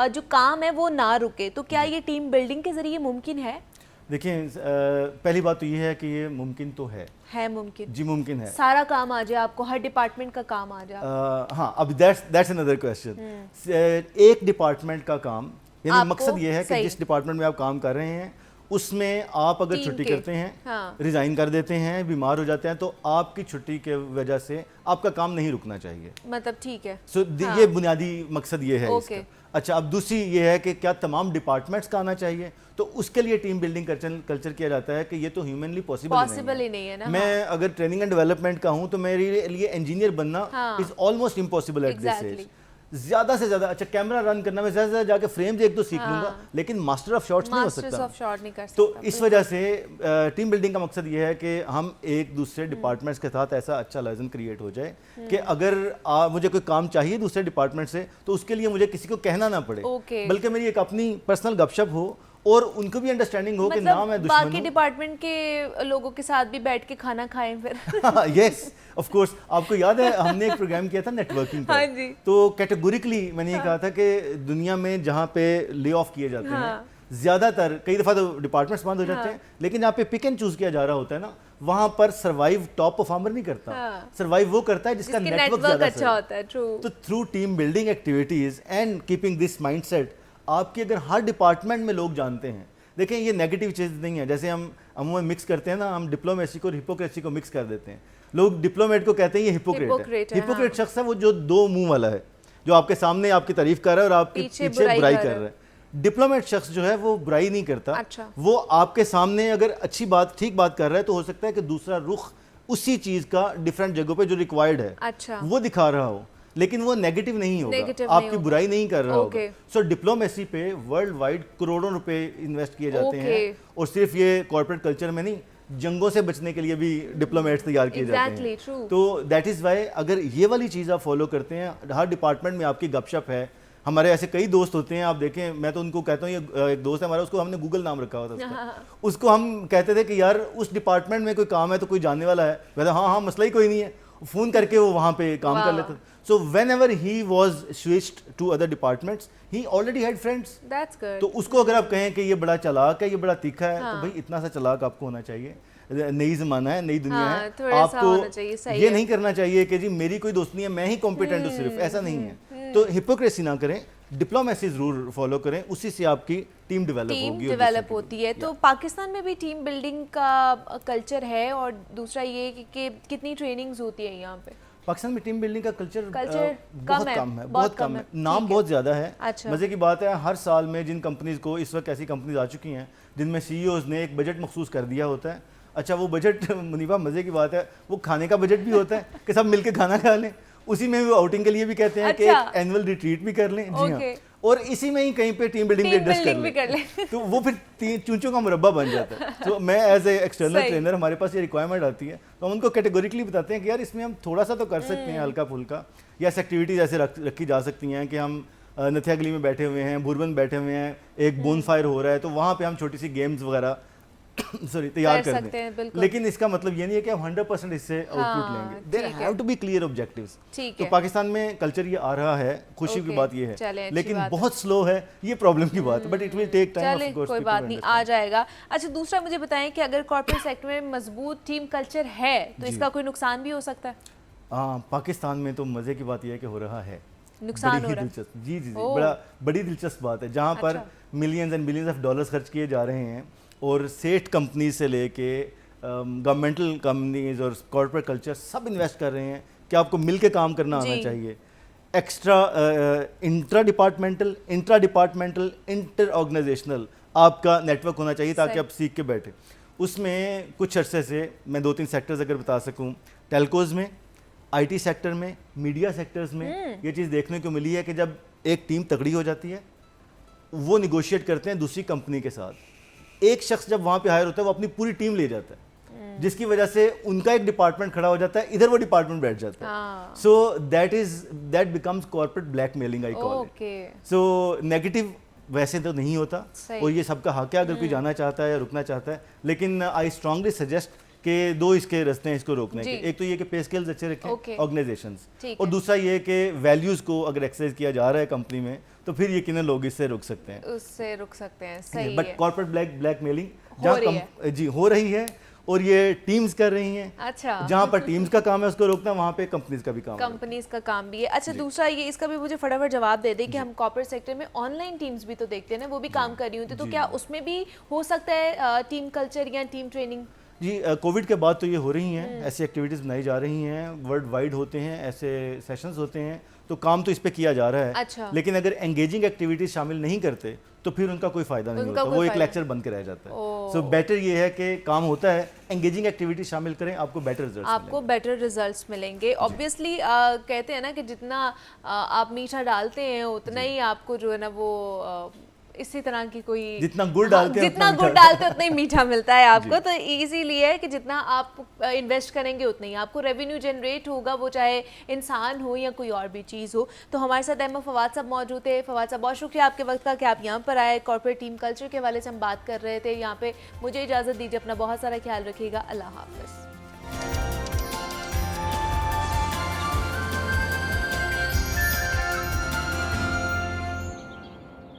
जो काम है वो ना रुके। तो क्या ये टीम बिल्डिंग के जरिए मुमकिन है? देखिए, पहली बात तो ये है कि ये मुमकिन तो है मुमकिन जी, मुमकिन है। सारा काम आ जाए, आपको हर डिपार्टमेंट का काम आ जाए। हाँ, अब दैट्स अनदर क्वेश्चन। एक डिपार्टमेंट का काम, यानी मकसद ये है कि जिस डिपार्टमेंट में आप काम कर रहे हैं उसमें आप अगर छुट्टी करते हैं, रिजाइन कर देते हैं, बीमार हो जाते हैं, तो आपकी छुट्टी के वजह से आपका काम नहीं रुकना चाहिए। मतलब ठीक है। ये बुनियादी मकसद ये है इसका। अच्छा, अब दूसरी ये है कि क्या तमाम डिपार्टमेंट्स का आना चाहिए, तो उसके लिए टीम बिल्डिंग कल्चर किया जाता है कि ये तो ह्यूमनली पॉसिबल ही नहीं है ना। मैं अगर ट्रेनिंग एंड डेवलपमेंट का हूँ तो मेरे लिए इंजीनियर बनना is almost impossible at this age. ज़्यादा से ज़्यादा, अच्छा कैमरा रन करना मैं ज़्यादा से ज़्यादा जाके फ्रेम्स एक तो सीख लूँगा, लेकिन मास्टर ऑफ शॉट्स नहीं हो मास्टर्स सकता। ऑफ शॉट नहीं कर सकता। तो इस वजह से टीम बिल्डिंग का मकसद ये है कि हम एक दूसरे डिपार्टमेंट्स के साथ ऐसा अच्छा लाइजन क्रिएट हो जाए कि अगर मुझे कोई काम चाहिए दूसरे डिपार्टमेंट से तो उसके लिए मुझे किसी को कहना ना पड़े, बल्कि मेरी एक अपनी पर्सनल गपशप हो और उनको भी अंडरस्टैंडिंग हो कि ना मैं दुश्मन बाकी डिपार्टमेंट के लोगों के साथ भी बैठ के खाना खाएं फिर। Yes of course. आपको याद है हमने एक प्रोग्राम किया था नेटवर्किंग हाँ पर, तो कैटेगोरिकली मैंने ये कहा था कि दुनिया में जहाँ पे ले ऑफ किए जाते हैं ज्यादातर, कई दफा तो डिपार्टमेंट्स बंद हो जाते हैं, लेकिन जहाँ पे पिक एंड चूज किया जा रहा होता है ना, वहां पर सर्वाइव टॉप परफॉर्मर नहीं करता, सर्वाइव वो करता है जिसका नेटवर्क ज्यादा अच्छा होता है। तो through team building activities and keeping this mindset, आपकी अगर हर डिपार्टमेंट में लोग जानते हैं, देखें ये नेगेटिव चीज़ नहीं है, जैसे हम अमूमन मिक्स करते हैं ना, हम डिप्लोमेसी को और हिपोक्रेसी को मिक्स कर देते हैं। लोग डिप्लोमेट को कहते हैं ये हिपोक्रेट है। हिपोक्रेट शख्स है वो जो दो मुंह वाला है, जो आपके सामने आपकी तारीफ कर रहा है और आपके पीछे बुराई कर रहा है। डिप्लोमेट शख्स जो है वो बुराई नहीं करता। अच्छा। वो आपके सामने अगर अच्छी बात ठीक बात कर रहा है तो हो सकता है कि दूसरा रुख उसी चीज़ का डिफरेंट जगहों पे जो रिक्वायर्ड है अच्छा। वो दिखा रहा हो, लेकिन वो नेगेटिव नहीं होगा, आपकी बुराई नहीं कर रहा होगा। सो डिप्लोमेसी पे वर्ल्ड वाइड करोड़ों रुपए इन्वेस्ट किए जाते हैं, और सिर्फ ये कॉर्पोरेट कल्चर में नहीं, जंगों से बचने के लिए भी डिप्लोमेट्स तैयार किए जाते हैं। तो दैट इज वाई अगर ये वाली चीज़ आप फॉलो करते हैं, हर डिपार्टमेंट में आपकी गपशप है। हमारे ऐसे कई दोस्त होते हैं, आप देखें, मैं तो उनको कहता हूँ, ये एक दोस्त है हमारा, उसको हमने गूगल नाम रखा हुआ था उसका। उसको हम कहते थे कि यार उस डिपार्टमेंट में कोई काम है तो कोई जानने वाला है, कहता हाँ हाँ मसला ही कोई नहीं है, फ़ोन करके वो वहाँ पे काम कर लेता। So whenever he was switched to other departments, he already had friends. That's good. तो उसको अगर आप कहें कि ये बड़ा चालाक है, ये बड़ा तीखा है, तो भाई इतना सा चालाक आपको होना चाहिए। नई ज़माना है, नई दुनिया है, आपको ये नहीं करना चाहिए कि जी मेरी कोई दोस्त नहीं है, मैं ही कॉम्पिटेंट हूँ सिर्फ, ऐसा नहीं है। तो हिपोक्रेसी ना करें, डिप्लोमेसी जरूर फॉलो करें, उसी से आपकी टीम डेवलप होती है। तो पाकिस्तान में भी टीम बिल्डिंग का कल्चर है, और दूसरा ये कि कितनी ट्रेनिंग्स होती है यहाँ पे? पाकिस्तान में टीम बिल्डिंग का कल्चर बहुत कम है। नाम बहुत ज़्यादा है। अच्छा। मज़े की बात है, हर साल में जिन कंपनीज को, इस वक्त ऐसी कंपनीज आ चुकी हैं जिनमें सीईओज ने एक बजट मखसूस कर दिया होता है। अच्छा, वो बजट मुनीफा मज़े की बात है, वो खाने का बजट भी होता है कि सब मिलके खाना खा लें, उसी में वो आउटिंग के लिए भी कहते हैं कि एक एनुअल रिट्रीट भी कर लें। जी हाँ, और इसी में ही कहीं पे टीम बिल्डिंग भी एडजस्ट कर लें। तो वो फिर चूंचों का मुरब्बा बन जाता है। तो मैं एज ए एक्सटर्नल ट्रेनर, हमारे पास ये रिक्वायरमेंट आती है, तो हम उनको कैटेगोरिकली बताते हैं कि यार इसमें हम थोड़ा सा तो कर सकते हैं हल्का फुल्का, या एक्टिविटीज़ ऐसे रखी जा सकती हैं कि हम नथिया गली में बैठे हुए हैं, बुरबन बैठे हुए हैं, एक बोन फायर हो रहा है, तो वहाँ पे हम छोटी सी गेम्स वगैरह तैयार कर दें। लेकिन इसका मतलब ये नहीं है कि हम 100% इससे आउटपुट लेंगे। There have to be clear objectives. तो पाकिस्तान में कल्चर ये आ रहा है, खुशी की बात ये है, लेकिन बहुत स्लो है, ये प्रॉब्लम की बात है, but it will take time. कोई बात नहीं, आ जाएगा। अच्छा, दूसरा मुझे बताएं कि अगर कॉर्पोरेट सेक्टर में मजबूत टीम कल्चर है तो इसका कोई नुकसान भी हो सकता है? हाँ, पाकिस्तान में तो मजे की बात यह है कि हो रहा है, नुकसान हो रहा है। दिलचस्प, जी जी जी, बड़ी दिलचस्प बात है, जहाँ पर millions and billions of dollars खर्च किए जा रहे हैं, और सेठ कंपनीज से लेके गवर्नमेंटल कंपनीज और कॉर्पोरेट कल्चर सब इन्वेस्ट कर रहे हैं कि आपको मिल के काम करना आना चाहिए। Extra intra departmental, inter organisational आपका नेटवर्क होना चाहिए, ताकि आप सीख के बैठे। उसमें कुछ अरसे से मैं 2-3 सेक्टर्स अगर बता सकूं, टेलकोज में, आईटी सेक्टर में, मीडिया सेक्टर्स में ये चीज़ देखने को मिली है कि जब एक टीम तगड़ी हो जाती है, वो निगोशिएट करते हैं दूसरी कंपनी के साथ। एक शख्स जब वहाँ पे हायर होता है, वो अपनी पूरी टीम ले जाता है, जिसकी वजह से उनका एक डिपार्टमेंट खड़ा हो जाता है, इधर वो डिपार्टमेंट बैठ जाता है। So that becomes corporate blackmailing, I call it. So negative वैसे तो नहीं होता, और ये सबका हक है अगर कोई जाना चाहता है या रुकना चाहता है, लेकिन आई स्ट्रांगली सजेस्ट कि 2 इसके रास्ते हैं इसको रोकने के। एक तो ये कि पे स्केल्स अच्छे रखें ऑर्गेनाइजेशंस, और दूसरा ये कि वैल्यूज को अगर एक्सरसाइज किया जा रहा है कंपनी में, तो फिर यकीनन लोग इससे रुक सकते हैं, सही है। बट कॉर्पोरेट ब्लैकमेलिंग जहाँ जी हो रही है, और ये टीम्स कर रही हैं। अच्छा, जहाँ पर टीम्स का काम है उसको रोकना, वहाँ पे कंपनीज का भी काम भी है। अच्छा, दूसरा ये, इसका भी मुझे फटाफट जवाब दे दे कि हम कॉर्पोरेट सेक्टर में ऑनलाइन टीम्स भी तो देखते हैं ना, वो भी काम कर रही होती है, तो क्या उसमें भी हो सकता है टीम कल्चर या टीम ट्रेनिंग? जी, कोविड के बाद तो ये हो रही हैं, ऐसी एक्टिविटीज़ बनाई जा रही हैं, वर्ल्ड वाइड होते हैं, ऐसे सेशंस होते हैं, तो काम तो इस पे किया जा रहा है। अच्छा। लेकिन अगर एंगेजिंग एक्टिविटीज़ शामिल नहीं करते तो फिर उनका कोई फ़ायदा नहीं उनका होता, कोई वो एक फ़ायदा लेक्चर बन के रह जाता है। सो बेटर ये है कि काम होता है, एंगेजिंग एक्टिविटी शामिल करें, आपको बेटर रिजल्ट आपको बेटर रिजल्ट्स मिलेंगे। ऑब्वियसली कहते हैं ना कि जितना आप मीठा डालते हैं उतना ही आपको जो है ना वो इसी तरह की कोई जितना गुड़ डालते हैं जितना गुड़ डालते हैं उतना ही मीठा मिलता है आपको। तो इजीलिए है कि जितना आप इन्वेस्ट करेंगे उतना ही आपको रेवेन्यू जनरेट होगा, वो चाहे इंसान हो या कोई और भी चीज़ हो। तो हमारे साथ अहमद फवाद साहब मौजूद थे। फवाद साहब, बहुत शुक्रिया आपके वक्त का कि आप यहाँ पर आए। कॉर्पोरेट टीम कल्चर के हवाले से हम बात कर रहे थे यहाँ पे। मुझे इजाज़त दीजिए, अपना बहुत सारा ख्याल रखिएगा। अल्लाह हाफ़िज़।